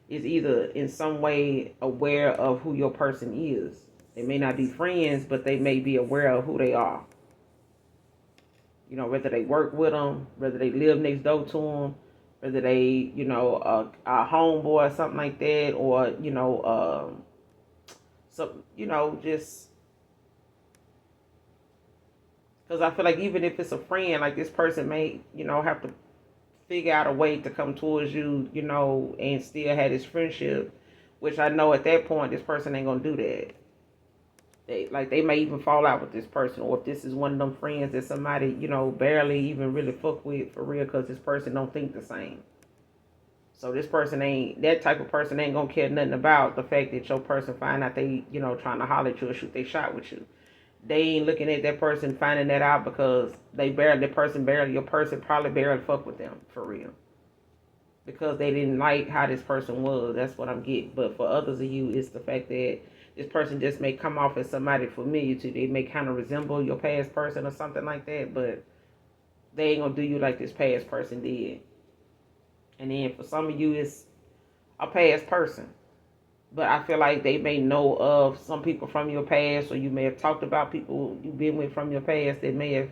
is either in some way aware of who your person is. They may not be friends, but they may be aware of who they are. Whether they work with them, whether they live next door to them, whether they, a homeboy or something like that, or, so, just because I feel like even if it's a friend, like this person may, have to figure out a way to come towards you, and still have this friendship, which I know at that point, this person ain't going to do that. They may even fall out with this person, or if this is one of them friends that somebody barely even really fuck with for real, because this person don't think the same. So this person ain't that type of person ain't gonna care nothing about the fact that your person find out they trying to holler at you or shoot they shot with you. They ain't looking at that person finding that out because your person probably barely fuck with them for real, because they didn't like how this person was. That's what I'm getting. But for others of you, it's the fact that this person just may come off as somebody familiar to you. They may kind of resemble your past person or something like that, but they ain't gonna do you like this past person did. And then for some of you, it's a past person. But I feel like they may know of some people from your past, or you may have talked about people you've been with from your past that may have,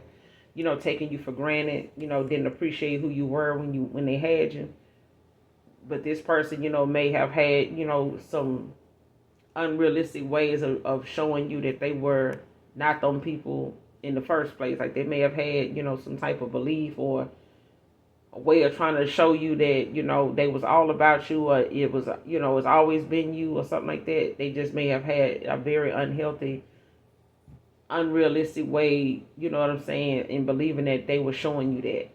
taken you for granted, didn't appreciate who you were when they had you. But this person, may have had, some unrealistic ways of showing you that they were not them people in the first place. Like they may have had, some type of belief or a way of trying to show you that, they was all about you, or it was, it's always been you or something like that. They just may have had a very unhealthy, unrealistic way, you know what I'm saying, in believing that they were showing you that.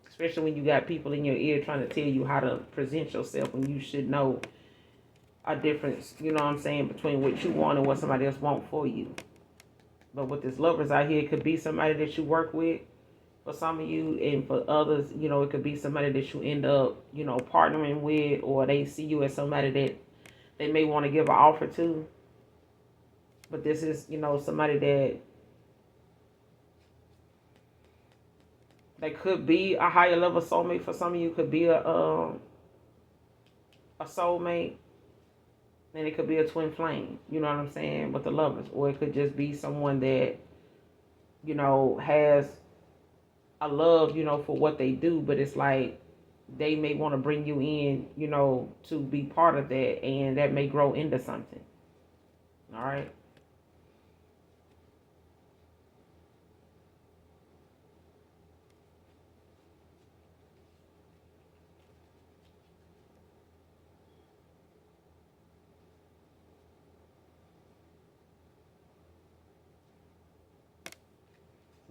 Especially when you got people in your ear trying to tell you how to present yourself when you should know a difference, you know what I'm saying, between what you want and what somebody else want for you. But with this lovers out here, it could be somebody that you work with for some of you, and for others, it could be somebody that you end up, partnering with, or they see you as somebody that they may want to give an offer to. But this is, somebody that could be a higher level soulmate for some of you, could be a soulmate, and it could be a twin flame, you know what I'm saying, with the lovers. Or it could just be someone that, has a love, for what they do, but it's like they may want to bring you in, to be part of that, and that may grow into something. All right.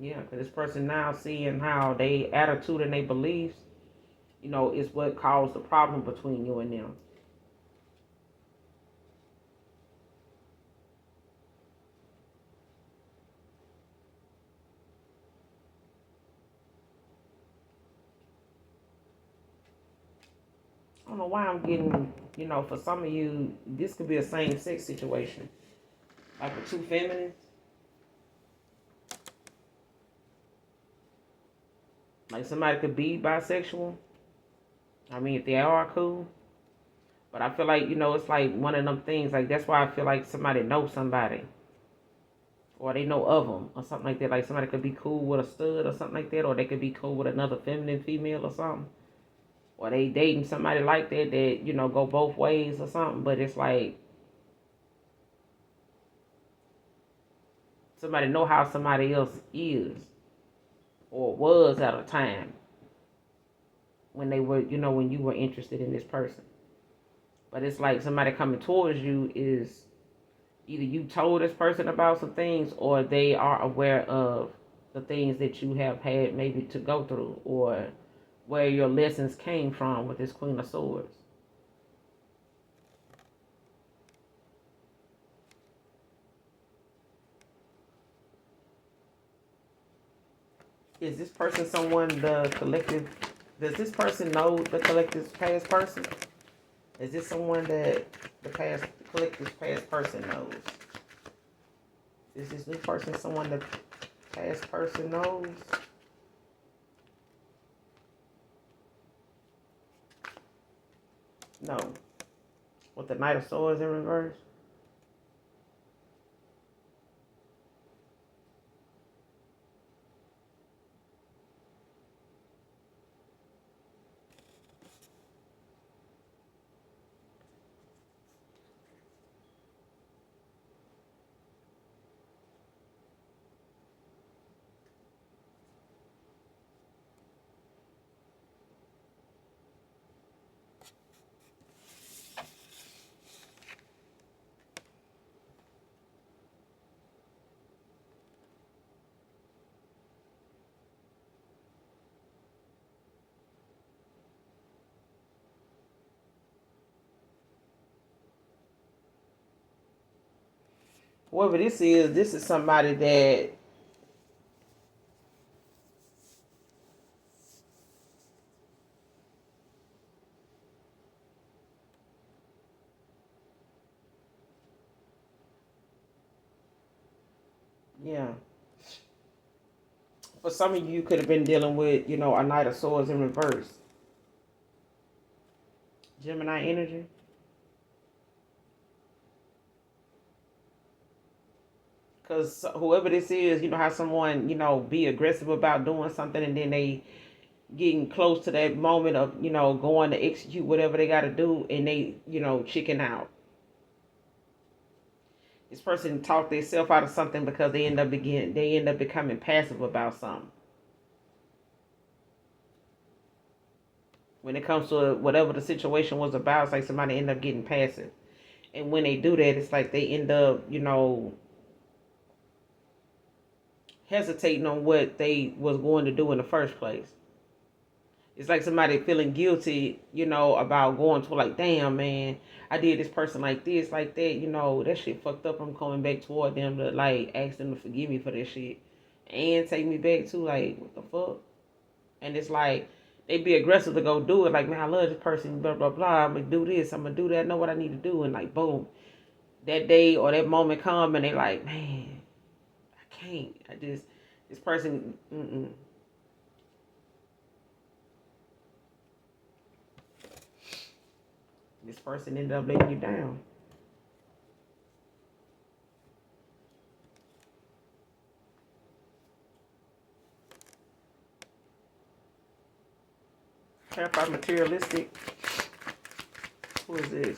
Yeah, because this person now seeing how they attitude and they beliefs, is what caused the problem between you and them. I don't know why I'm getting, for some of you, this could be a same sex situation. Like with two feminines. Like somebody could be bisexual. I mean, if they are cool. But I feel like, it's like one of them things. Like, that's why I feel like somebody knows somebody. Or they know of them. Or something like that. Like, somebody could be cool with a stud or something like that. Or they could be cool with another feminine female or something. Or they dating somebody like that, go both ways or something. But it's like, somebody know how somebody else is. Or was at a time. When they were, when you were interested in this person. But it's like somebody coming towards you is either you told this person about some things or they are aware of the things that you have had maybe to go through or where your lessons came from with this Queen of Swords. Is this person someone the collective, does this person know the collective's past person? Is this someone that the collective's past person knows? Is this new person someone the past person knows? No. With the Knight of Swords in reverse? Whoever this is somebody that yeah. For some of you could have been dealing with, a Knight of Swords in reverse. Gemini energy. Because whoever this is, how someone, be aggressive about doing something and then they getting close to that moment of, going to execute whatever they got to do and they, chicken out. This person talked themselves out of something because they end up becoming passive about something. When it comes to whatever the situation was about, it's like somebody end up getting passive. And when they do that, it's like they end up, hesitating on what they was going to do in the first place. It's like somebody feeling guilty, about going to like, damn man, I did this person like this, like that, that shit fucked up. I'm coming back toward them to like ask them to forgive me for that shit. And take me back to like, what the fuck? And it's like they be aggressive to go do it, like, man, I love this person, blah blah blah. I'm gonna do this, I'm gonna do that, I know what I need to do, and like boom. That day or that moment come and they like, man, I can't. This person, this person ended up letting you down. Clarify materialistic. Who is this?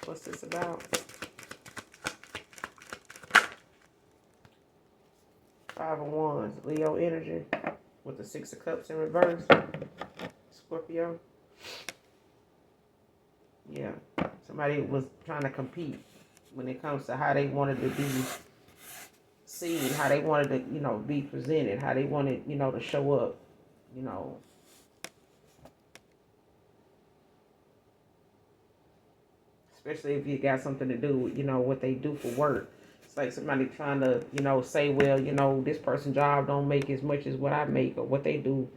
What's this about? Five of Wands, Leo energy with the Six of Cups in reverse. Scorpio. Yeah, somebody was trying to compete when it comes to how they wanted to be seen, how they wanted to, be presented, how they wanted, to show up, you know. Especially if you got something to do with, what they do for work. It's like somebody trying to, say, well, this person's job don't make as much as what I make, or what they do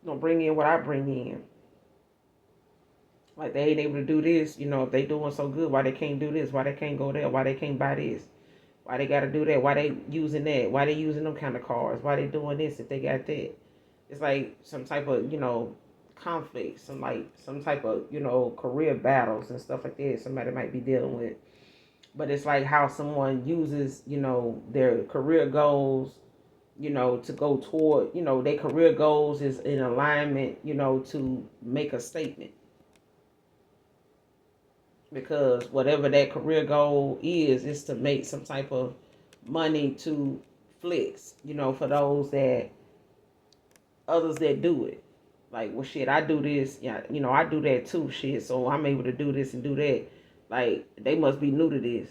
don't bring in what I bring in. Like they ain't able to do this, if they doing so good, why they can't do this? Why they can't go there? Why they can't buy this? Why they gotta do that? Why they using that? Why they using them kind of cars? Why they doing this if they got that? It's like some type of, conflict, some type of, career battles and stuff like that somebody might be dealing with. But it's like how someone uses, their career goals, to go toward, their career goals is in alignment, to make a statement. Because whatever that career goal is to make some type of money to flex, for those that others that do it. Like, well, shit, I do this, yeah, I do that too, shit. So I'm able to do this and do that. Like, they must be new to this,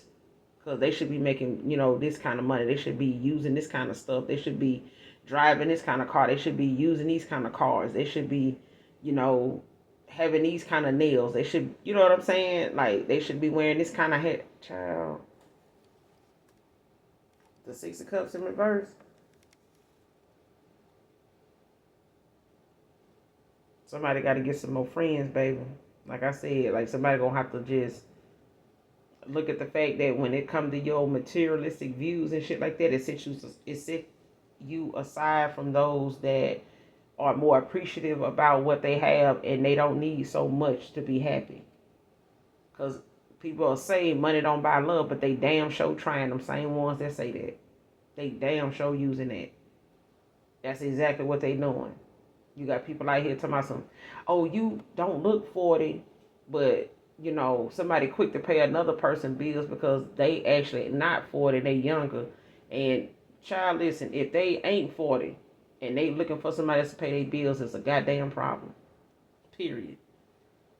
because they should be making, this kind of money. They should be using this kind of stuff. They should be driving this kind of car. They should be using these kind of cars. They should be, you know, having these kind of nails. They should, you know what I'm saying? Like, they should be wearing this kind of hat. Child. The Six of Cups in reverse. Somebody got to get some more friends, baby. Like I said, like somebody gonna have to just look at the fact that when it comes to your materialistic views and shit like that, it set you aside from those that are more appreciative about what they have, and they don't need so much to be happy. Because people are saying money don't buy love, but they damn sure trying. Them same ones that say that, they damn sure using that. That's exactly what they doing. You got people out here talking about some, oh, you don't look 40, but somebody quick to pay another person bills because they actually not 40, they younger. And child, listen, if they ain't 40 and they looking for somebody else to pay their bills, it's a goddamn problem. Period.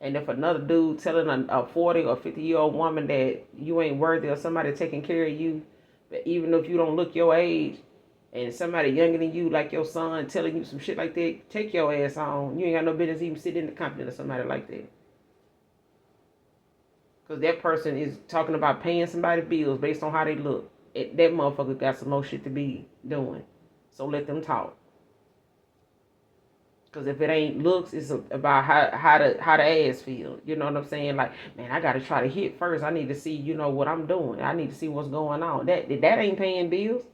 And if another dude telling a 40 or 50-year-old woman that you ain't worthy of somebody taking care of you, but even if you don't look your age, and somebody younger than you, like your son, telling you some shit like that, take your ass on. You ain't got no business even sitting in the company of somebody like that. Because that person is talking about paying somebody bills based on how they look. That motherfucker got some more shit to be doing. So let them talk. Because if it ain't looks, it's about how the ass feel. You know what I'm saying? Like, man, I got to try to hit first. I need to see, what I'm doing. I need to see what's going on. That ain't paying bills.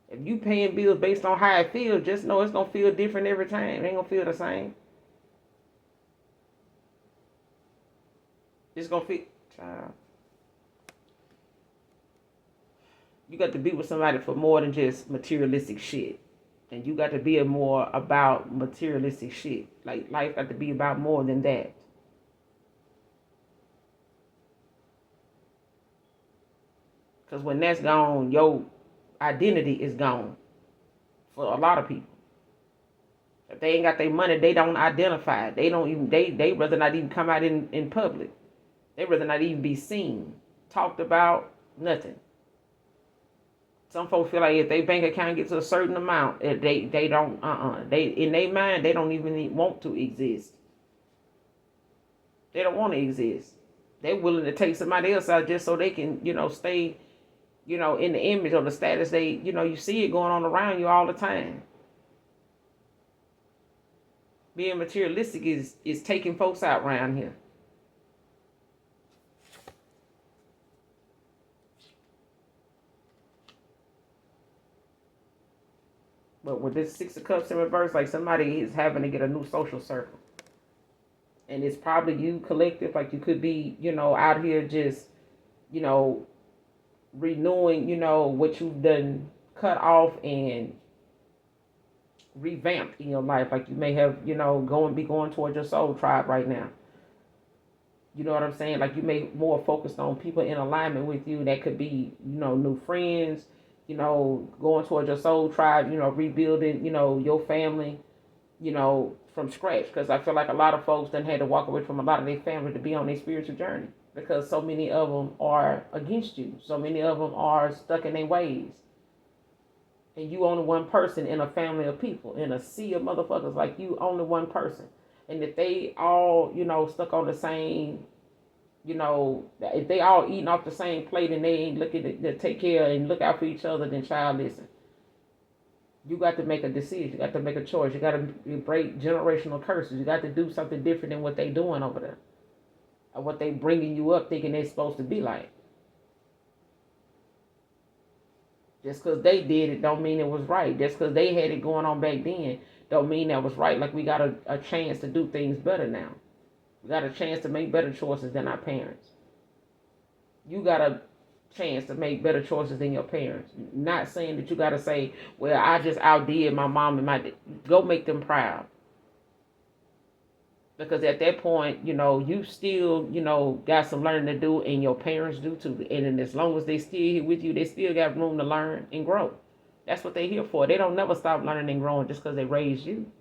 If you paying bills based on how it feels, just know it's going to feel different every time. It ain't going to feel the same. It's going to feel... Child. You got to be with somebody for more than just materialistic shit. And you got to be more about materialistic shit. Like, life got to be about more than that. Because when that's gone, your identity is gone. For a lot of people. If they ain't got their money, they don't identify. They don't even, they rather not even come out in public. They rather not even be seen, talked about, nothing. Some folks feel like if their bank account gets a certain amount, they don't, they, in their mind, they don't even want to exist. They don't want to exist. They're willing to take somebody else out just so they can, stay, in the image or the status they, you see it going on around you all the time. Being materialistic is taking folks out around here. But with this Six of Cups in reverse, like somebody is having to get a new social circle. And it's probably you collective, like you could be, out here just, renewing, what you've done cut off and revamped in your life. Like you may have, be going towards your soul tribe right now. You know what I'm saying? Like you may more focused on people in alignment with you. That could be, new friends, going towards your soul tribe, rebuilding, your family, from scratch. Because I feel like a lot of folks then had to walk away from a lot of their family to be on their spiritual journey. because so many of them are against you. So many of them are stuck in their ways. And you only one person in a family of people, in a sea of motherfuckers, like you only one person. And if they all, stuck on the same, if they all eating off the same plate and they ain't looking to take care and look out for each other, then child, listen. You got to make a decision. You got to make a choice. You got to break generational curses. You got to do something different than what they doing over there. Or what they bringing you up thinking they're supposed to be like. Just because they did it don't mean it was right. Just because they had it going on back then don't mean that was right. Like we got a chance to do things better now. We got a chance to make better choices than our parents. You got a chance to make better choices than your parents. Not saying that you got to say, well, I just outdid my mom and my dad. Go make them proud. Because at that point, you still, got some learning to do, and your parents do too. And then as long as they still here with you, they still got room to learn and grow. That's what they're here for. They don't never stop learning and growing just because they raised you.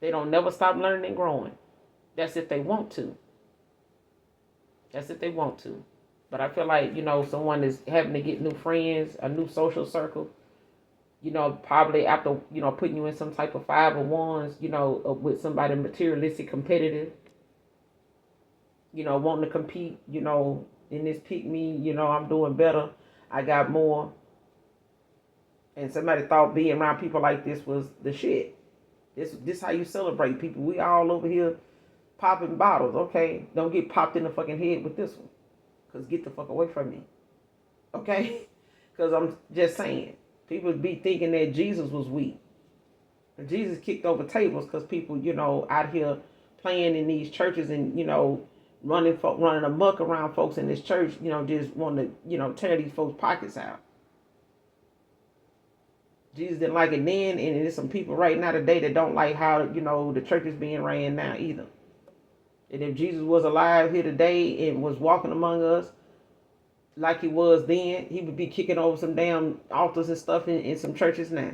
They don't never stop learning and growing. That's if they want to. That's if they want to. But I feel like, someone is having to get new friends, a new social circle. Probably after, putting you in some type of 501s, with somebody materialistic competitive, wanting to compete, in this pick me, I'm doing better. I got more. And somebody thought being around people like this was the shit. This how you celebrate people. We all over here popping bottles. Okay, don't get popped in the fucking head with this one. Because get the fuck away from me. Okay? Because I'm just saying. People be thinking that Jesus was weak. And Jesus kicked over tables because people, out here playing in these churches and, running amok around folks in this church, just want to, tear these folks' pockets out. Jesus didn't like it then, and there's some people right now today that don't like how, the church is being ran now either. And if Jesus was alive here today and was walking among us like he was then, he would be kicking over some damn altars and stuff in some churches now.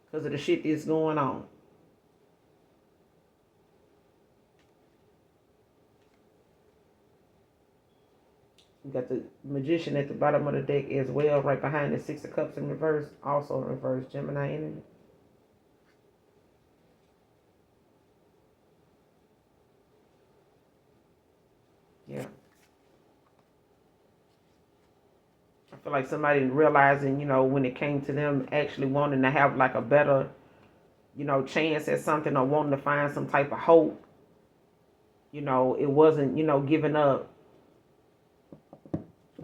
Because of the shit that's going on. We got the Magician at the bottom of the deck as well, right behind the Six of Cups in reverse. Also in reverse, Gemini energy. Yeah. I feel like somebody realizing, when it came to them actually wanting to have like a better, chance at something or wanting to find some type of hope, it wasn't, giving up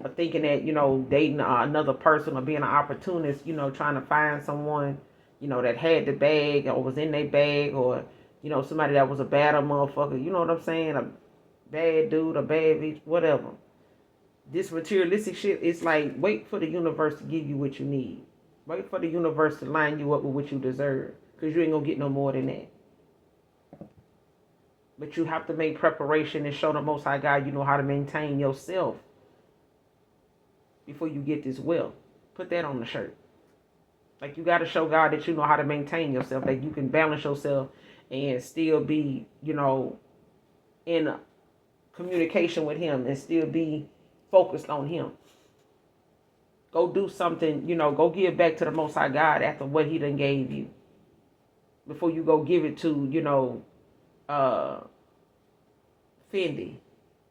or thinking that, dating another person or being an opportunist, trying to find someone, that had the bag or was in their bag or, somebody that was a bad motherfucker, you know what I'm saying? A bad dude, a bad bitch, whatever. This materialistic shit, it's like, wait for the universe to give you what you need. Wait for the universe to line you up with what you deserve. Because you ain't going to get no more than that. But you have to make preparation and show the Most High God you know how to maintain yourself before you get this wealth. Put that on the shirt. Like, you got to show God that you know how to maintain yourself. That you can balance yourself and still be, in communication with him and still be focused on him. Go do something, go give back to the Most High God after what he done gave you. Before you go give it to, Fendi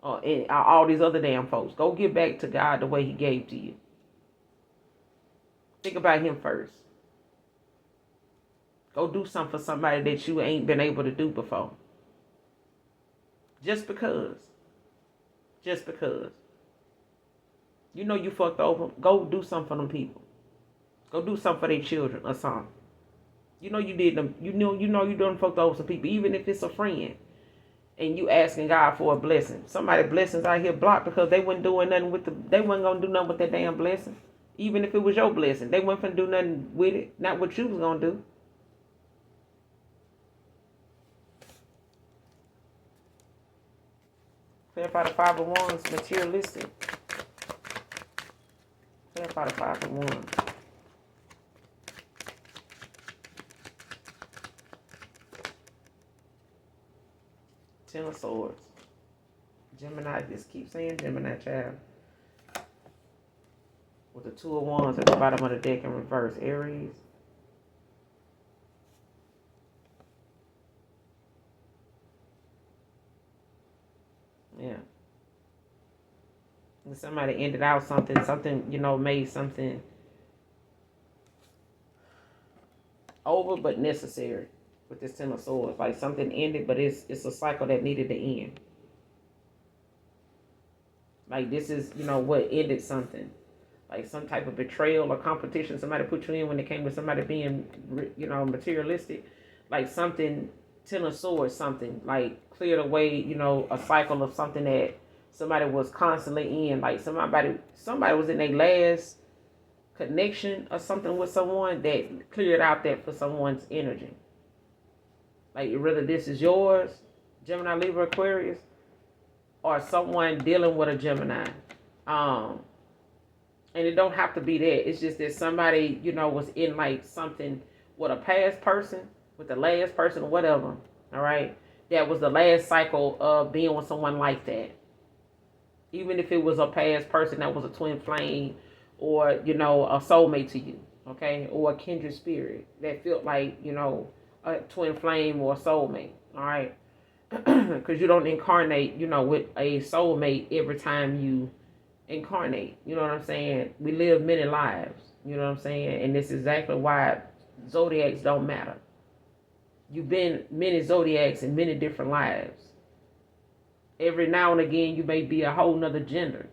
and all these other damn folks. Go give back to God the way he gave to you. Think about him first. Go do something for somebody that you ain't been able to do before. Just because. Just because. You fucked over. Go do something for them people. Go do something for their children or something. You did them. You done fucked over some people, even if it's a friend. And you asking God for a blessing. Somebody blessings out here blocked because they wasn't doing nothing with they wasn't gonna do nothing with that damn blessing. Even if it was your blessing, they wasn't gonna do nothing with it. Not what you was gonna do. Clarify the 5 of Wands, materialistic. Clarify the 5 of Wands. Ten of Swords. Gemini, just keep saying Gemini, child. With the Two of Wands at the bottom of the deck in reverse, Aries. Yeah. And somebody ended out something, made something over but necessary with this Ten of Swords. Like something ended, but it's a cycle that needed to end. Like this is, what ended something. Like some type of betrayal or competition somebody put you in when it came to somebody being, materialistic. Like something, Ten of Swords, something. Like cleared away, a cycle of something that somebody was constantly in. Like somebody was in their last connection or something with someone that cleared out that for someone's energy. Like whether this is yours, Gemini, Libra, Aquarius, or someone dealing with a Gemini. And it don't have to be that. It's just that somebody, was in like something with a past person, with the last person, or whatever. All right. That was the last cycle of being with someone like that. Even if it was a past person that was a twin flame or, a soulmate to you. Okay. Or a kindred spirit that felt like, a twin flame or a soulmate. All right. Because you don't incarnate, with a soulmate every time you incarnate. You know what I'm saying? We live many lives. You know what I'm saying? And this is exactly why zodiacs don't matter. You've been many zodiacs in many different lives. Every now and again, you may be a whole nother gender.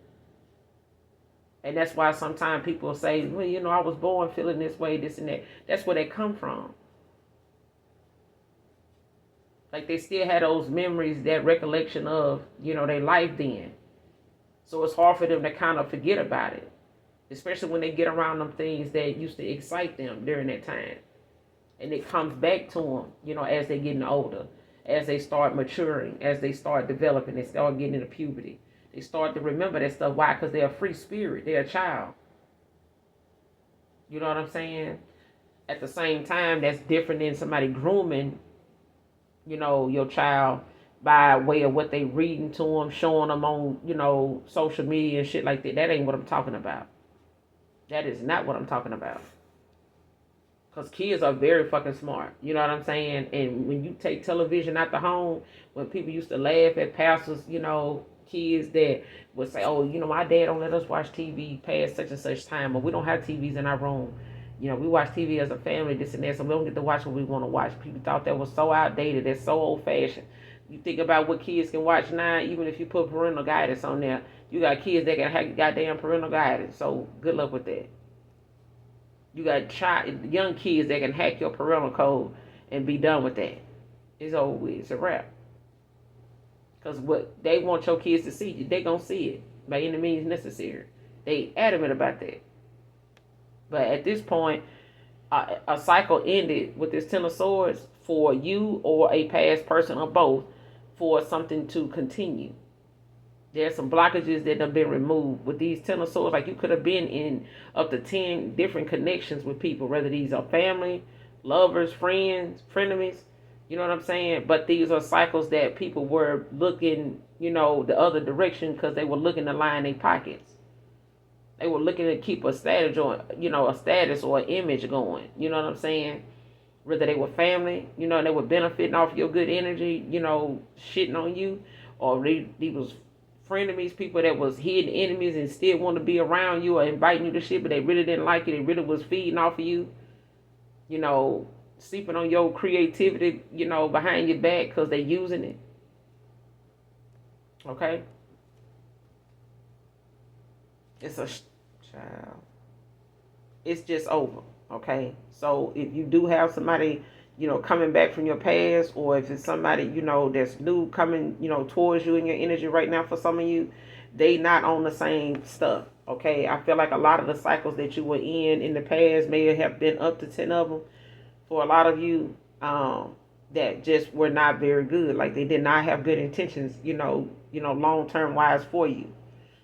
And that's why sometimes people say, well, I was born feeling this way, this and that. That's where they come from. Like they still had those memories, that recollection of, their life then. So it's hard for them to kind of forget about it. Especially when they get around them things that used to excite them during that time. And it comes back to them, as they're getting older. As they start maturing, as they start developing, they start getting into puberty. They start to remember that stuff. Why? Because they're a free spirit. They're a child. You know what I'm saying? At the same time, that's different than somebody grooming, your child by way of what they reading to them, showing them on, social media and shit like that. That ain't what I'm talking about. That is not what I'm talking about. Because kids are very fucking smart. You know what I'm saying? And when you take television out the home, when people used to laugh at pastors, kids that would say, oh, my dad don't let us watch TV past such and such time, or we don't have TVs in our room. We watch TV as a family, this and that, so we don't get to watch what we want to watch. People thought that was so outdated. That's so old-fashioned. You think about what kids can watch now, even if you put parental guidance on there, you got kids that can have goddamn parental guidance. So good luck with that. You got young kids that can hack your parental code and be done with that. It's over with. It's a wrap. Because what they want your kids to see, they going to see it by any means necessary. They adamant about that. But at this point, a cycle ended with this Ten of Swords for you or a past person or both for something to continue. There's some blockages that have been removed with these Ten of Swords. Like you could have been in up to 10 different connections with people, whether these are family, lovers, friends, frenemies. You know what I'm saying? But these are cycles that people were looking, the other direction because they were looking to line their pockets. They were looking to keep a status or, a status or an image going. You know what I'm saying? Whether they were family, they were benefiting off your good energy, shitting on you, or they was frenemies, people that was hidden enemies and still want to be around you or inviting you to shit, but they really didn't like you. They really was feeding off of you, sleeping on your creativity, behind your back because they using it. Okay? It's a child. It's just over. Okay? So if you do have somebody, coming back from your past, or if it's somebody, that's new coming, towards you in your energy right now for some of you, they not on the same stuff. Okay? I feel like a lot of the cycles that you were in the past may have been up to 10 of them for a lot of you, that just were not very good. Like they did not have good intentions, long-term wise for you.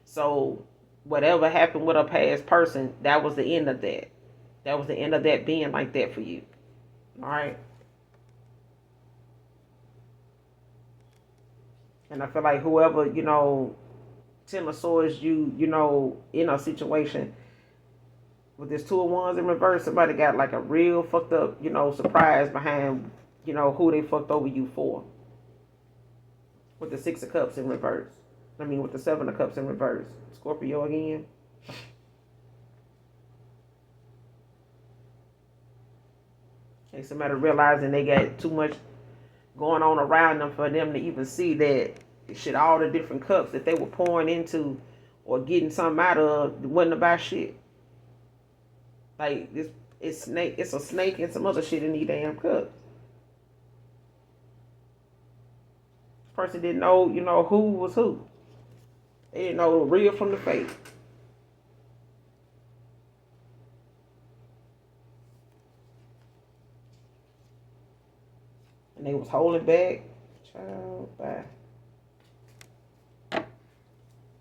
So whatever happened with a past person, that was the end of that. That was the end of that being like that for you. All right. And I feel like whoever, Ten of Swords, in a situation with this Two of Wands in reverse, somebody got like a real fucked up, surprise behind, who they fucked over you for. With the Six of Cups in reverse. I mean, with the Seven of Cups in reverse. Scorpio again. And somebody realizing they got too much going on around them for them to even see that shit, all the different cups that they were pouring into or getting something out of wasn't about shit. Like this, it's a snake and some other shit in these damn cups. This person didn't know, who was who. They didn't know the real from the fake. And they was holding back. Child, bye.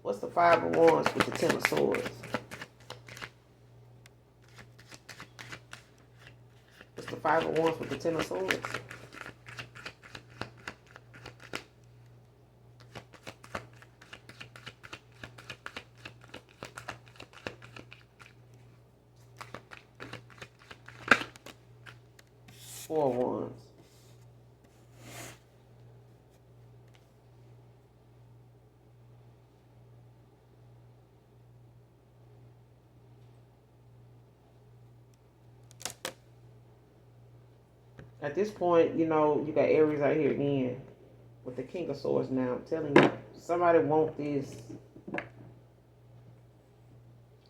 What's the Five of Wands with the Ten of Swords? What's the Five of Wands with the Ten of Swords? Four of Wands. At this point, you got Aries out here again with the King of Swords now. I'm telling you, somebody wants this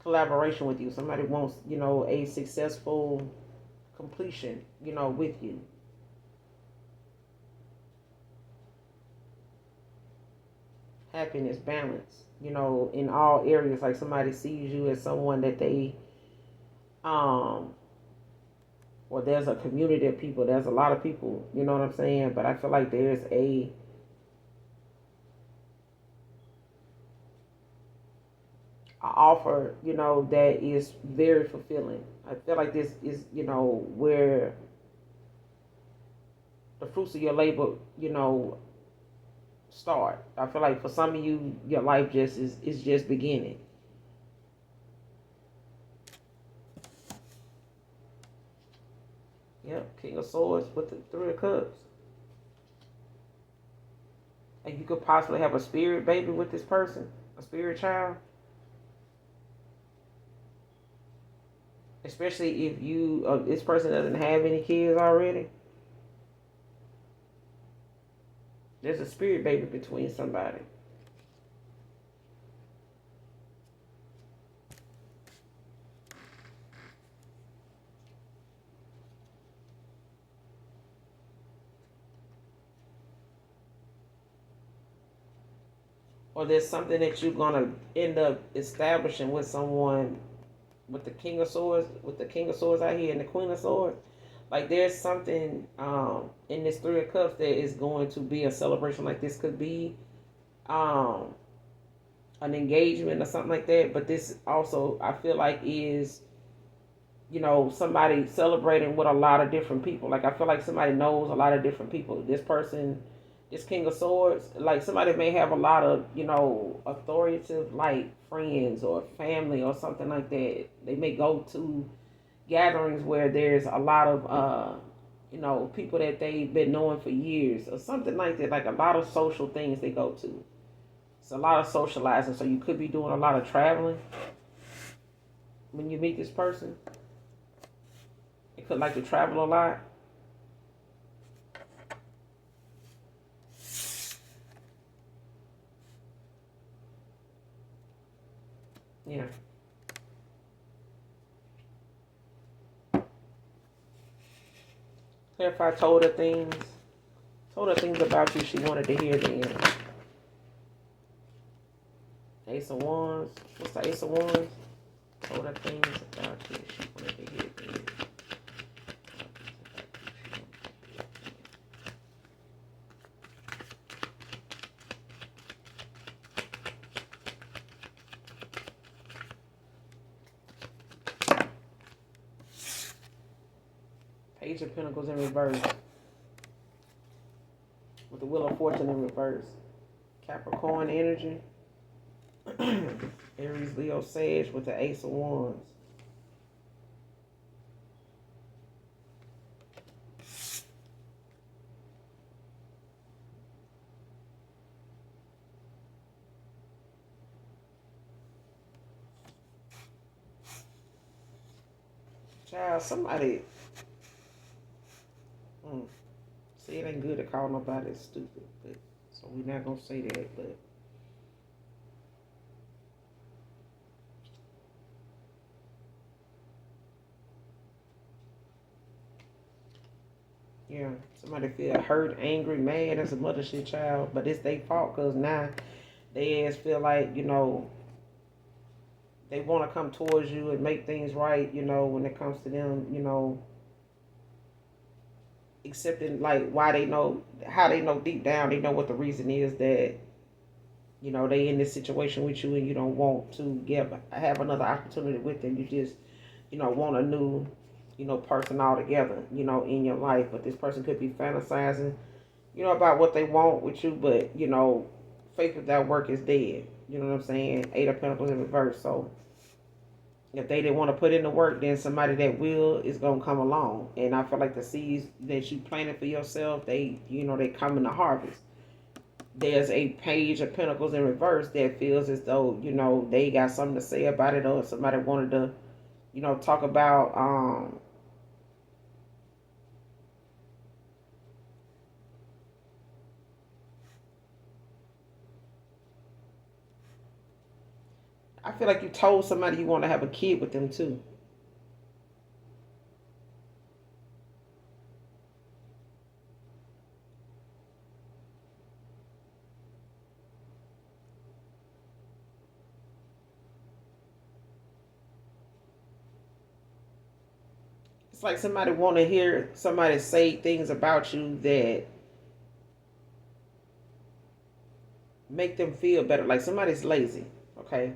collaboration with you. Somebody wants, a successful completion, with you. Happiness, balance, in all areas. Like somebody sees you as someone that they, or there's a community of people. There's a lot of people, you know what I'm saying? But I feel like there's a offer, that is very fulfilling. I feel like this is, where the fruits of your labor, start. I feel like for some of you, your life is just beginning. Yep, King of Swords with the Three of Cups. And you could possibly have a spirit baby with this person, a spirit child. Especially if this person doesn't have any kids already. There's a spirit baby between somebody. Or there's something that you're going to end up establishing with someone with the King of Swords, out here and the Queen of Swords. Like there's something in this Three of Cups that is going to be a celebration. Like this could be an engagement or something like that. But this also, I feel like, is, somebody celebrating with a lot of different people. Like I feel like somebody knows a lot of different people. This person, this King of Swords, like somebody may have a lot of, authoritative like friends or family or something like that. They may go to gatherings where there's a lot of people that they've been knowing for years or something like that. Like a lot of social things they go to. It's a lot of socializing. So you could be doing a lot of traveling when you meet this person. They could like to travel a lot. Yeah. If I told her things about you she wanted to hear, then Ace of Wands. What's the Ace of Wands? Told her things about you she wanted to hear, then. Page of Pentacles in reverse. With the Wheel of Fortune in reverse. Capricorn energy. Aries, Leo, Sage with the Ace of Wands. Child, somebody. Mm, see, it ain't good to call nobody stupid, but so we're not gonna say that. But yeah, somebody feel hurt, angry, mad. That's a mother shit, child. But it's their fault because now they ass feel like they want to come towards you and make things right. When it comes to them, accepting like why they know how they know deep down they know what the reason is that they in this situation with you and you don't want to have another opportunity with them. You just want a new person altogether in your life. But this person could be fantasizing about what they want with you, but faith without work is dead. You know what I'm saying? Eight of Pentacles in reverse. So if they didn't want to put in the work, then somebody that will is gonna come along. And I feel like the seeds that you planted for yourself, they come in the harvest. There's a Page of Pentacles in reverse that feels as though they got something to say about it, or somebody wanted to talk about. I feel like you told somebody you want to have a kid with them too. It's like somebody want to hear somebody say things about you that make them feel better. Like somebody's lazy, okay?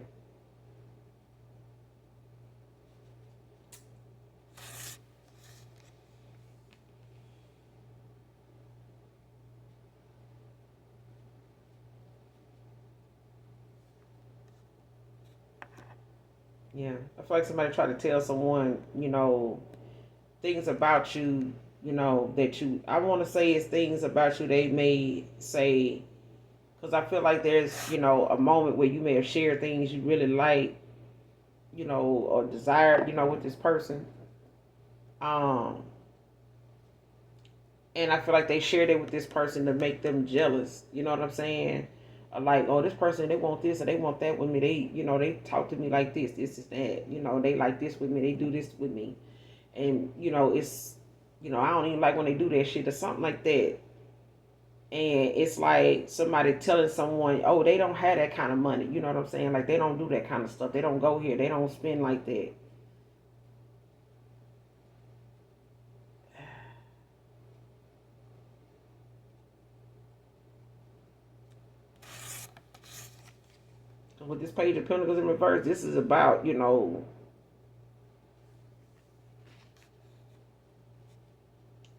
Yeah, I feel like somebody tried to tell someone, things about you, that you. I want to say it's things about you they may say, because I feel like there's, a moment where you may have shared things you really like, or desired, with this person. Um, and I feel like they shared it with this person to make them jealous. You know what I'm saying? Like, oh, this person, they want this or they want that with me. They talk to me like this is that. They like this with me. They do this with me, and it's, I don't even like when they do that shit or something like that. And it's like somebody telling someone, oh, they don't have that kind of money. You know what I'm saying? Like they don't do that kind of stuff. They don't go here. They don't spend like that. With this Page of Pentacles in reverse, this is about,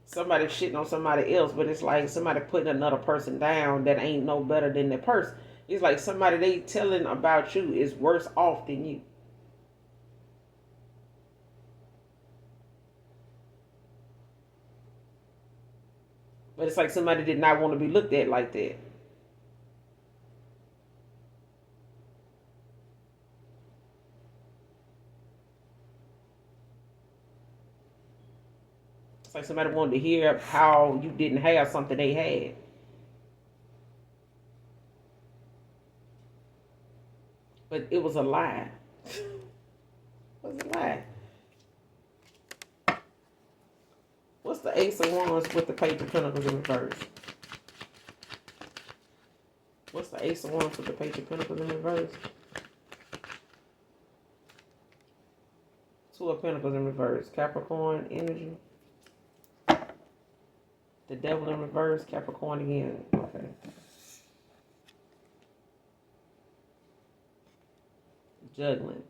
somebody shitting on somebody else, but it's like somebody putting another person down that ain't no better than that person. It's like somebody they telling about you is worse off than you. But it's like somebody did not want to be looked at like that. It's like somebody wanted to hear how you didn't have something they had. But it was a lie. It was a lie. What's the Ace of Wands with the Page of Pentacles in reverse? What's the Ace of Wands with the Page of Pentacles in reverse? Two of Pentacles in reverse. Capricorn energy. The Devil in reverse. Capricorn again. Okay. Juggling.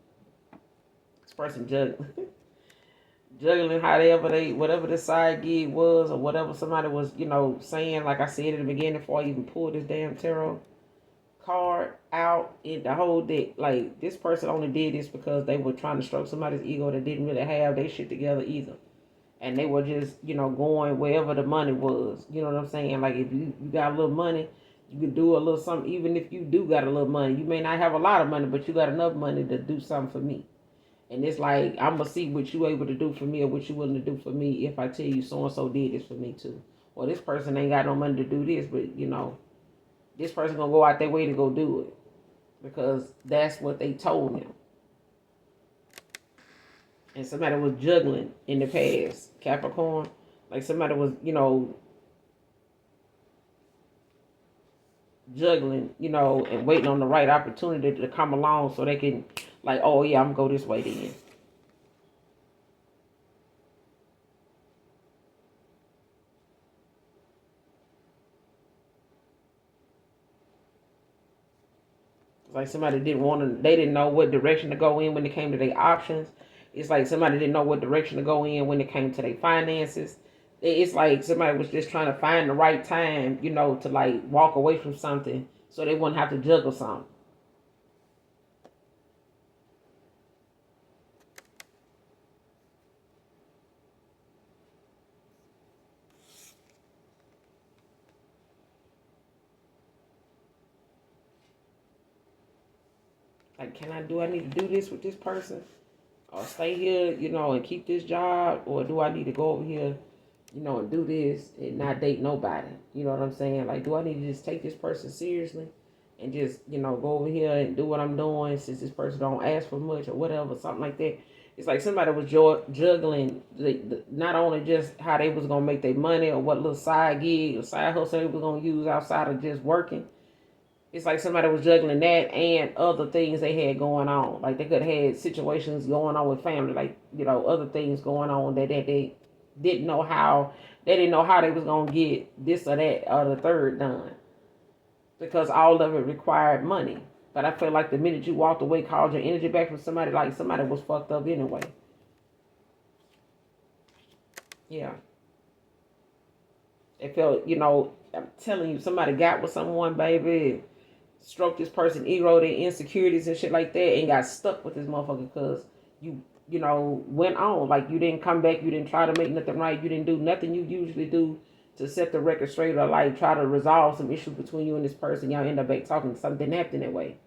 This person juggling. Juggling whatever the side gig was or whatever somebody was, saying, like I said in the beginning before I even pulled this damn tarot. card out in the whole deck. Like, this person only did this because they were trying to stroke somebody's ego that didn't really have their shit together either. And they were just, going wherever the money was. You know what I'm saying? Like, if you got a little money, you could do a little something. Even if you do got a little money, you may not have a lot of money, but you got enough money to do something for me. And it's like, I'm going to see what you able to do for me or what you willing to do for me if I tell you so-and-so did this for me too. Or this person ain't got no money to do this, but, this person going to go out their way to go do it. Because that's what they told him. And somebody was juggling in the past, Capricorn. Like, somebody was, juggling, and waiting on the right opportunity to come along so they can, like, oh yeah, I'm going to go this way then. Like, somebody didn't want to, they didn't know what direction to go in when it came to their options. It's like somebody didn't know what direction to go in when it came to their finances. It's like somebody was just trying to find the right time, to like walk away from something so they wouldn't have to juggle something. Like, do I need to do this with this person? Or stay here, and keep this job? Or do I need to go over here, and do this and not date nobody? You know what I'm saying? Like, do I need to just take this person seriously and just, go over here and do what I'm doing since this person don't ask for much or whatever, something like that? It's like somebody was juggling not only just how they was going to make their money or what little side gig or side hustle they was going to use outside of just working. It's like somebody was juggling that and other things they had going on. Like, they could have had situations going on with family, like, other things going on that they didn't know how. They didn't know how they was gonna get this or that or the third done because all of it required money. But I feel like the minute you walked away, called your energy back from somebody, like somebody was fucked up anyway. Yeah, it felt, I'm telling you, somebody got with someone, baby. Stroke this person ego, their insecurities and shit like that, and got stuck with this motherfucker because went on. Like, you didn't come back, you didn't try to make nothing right, you didn't do nothing you usually do to set the record straight or like try to resolve some issues between you and this person. Y'all end up back talking. Something didn't happen that way.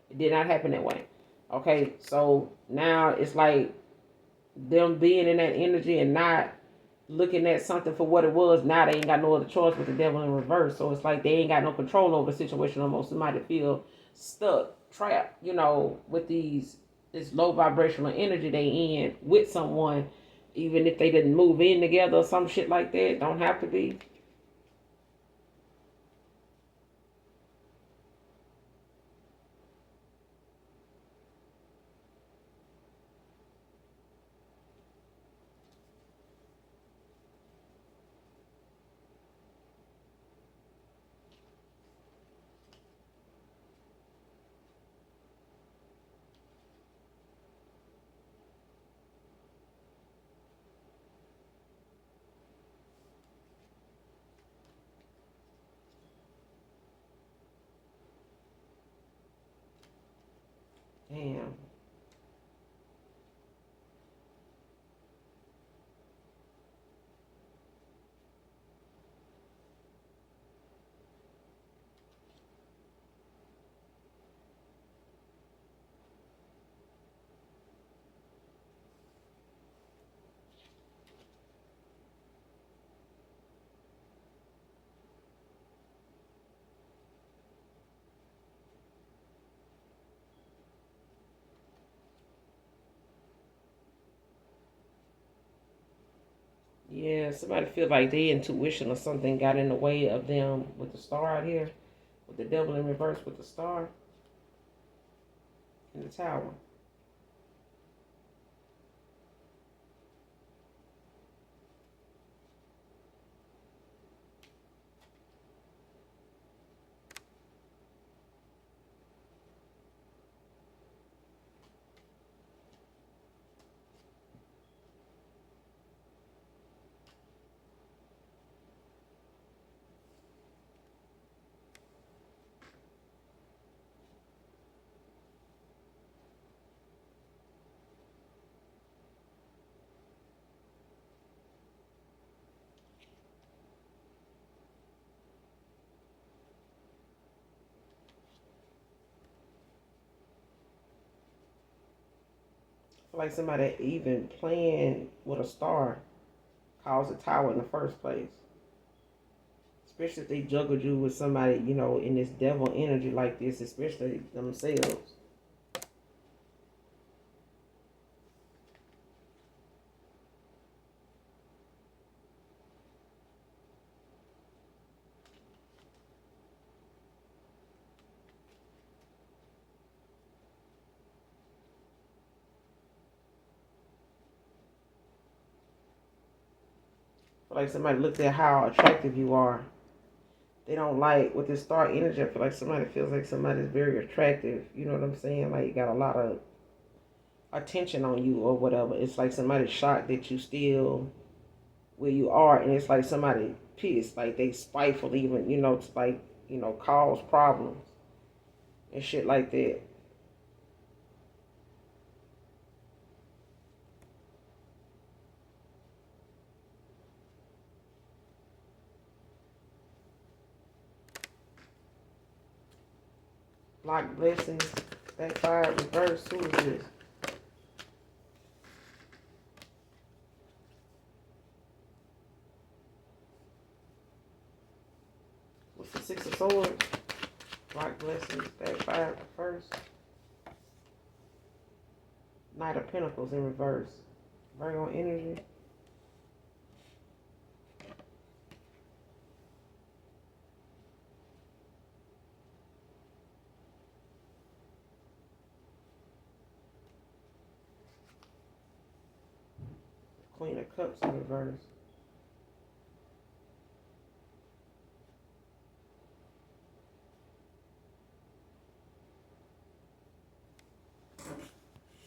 It did not happen that way. Okay, so now it's like them being in that energy and not looking at something for what it was. Now they ain't got no other choice with the devil in reverse. So it's like they ain't got no control over the situation. Almost somebody feel stuck, trapped, with this low vibrational energy they in with someone, even if they didn't move in together or some shit like that. Don't have to be. Damn. Yeah, somebody feel like their intuition or something got in the way of them with the star out here, with the devil in reverse with the star in the tower. feel like somebody even playing with a star caused a tower in the first place. Especially if they juggled you with somebody, in this devil energy like this, especially themselves. Like somebody looked at how attractive you are. They don't like with this star energy. I feel like somebody feels like somebody's very attractive. You know what I'm saying? Like you got a lot of attention on you or whatever. It's like somebody's shocked that you still where you are, and it's like somebody pissed, like they spiteful even, to like, cause problems and shit like that. Like blessings, backfire, reverse. Who is this? What's the Six of Swords? Like blessings, backfire, reverse. Knight of Pentacles in reverse. Virgo energy. Queen of Cups in reverse.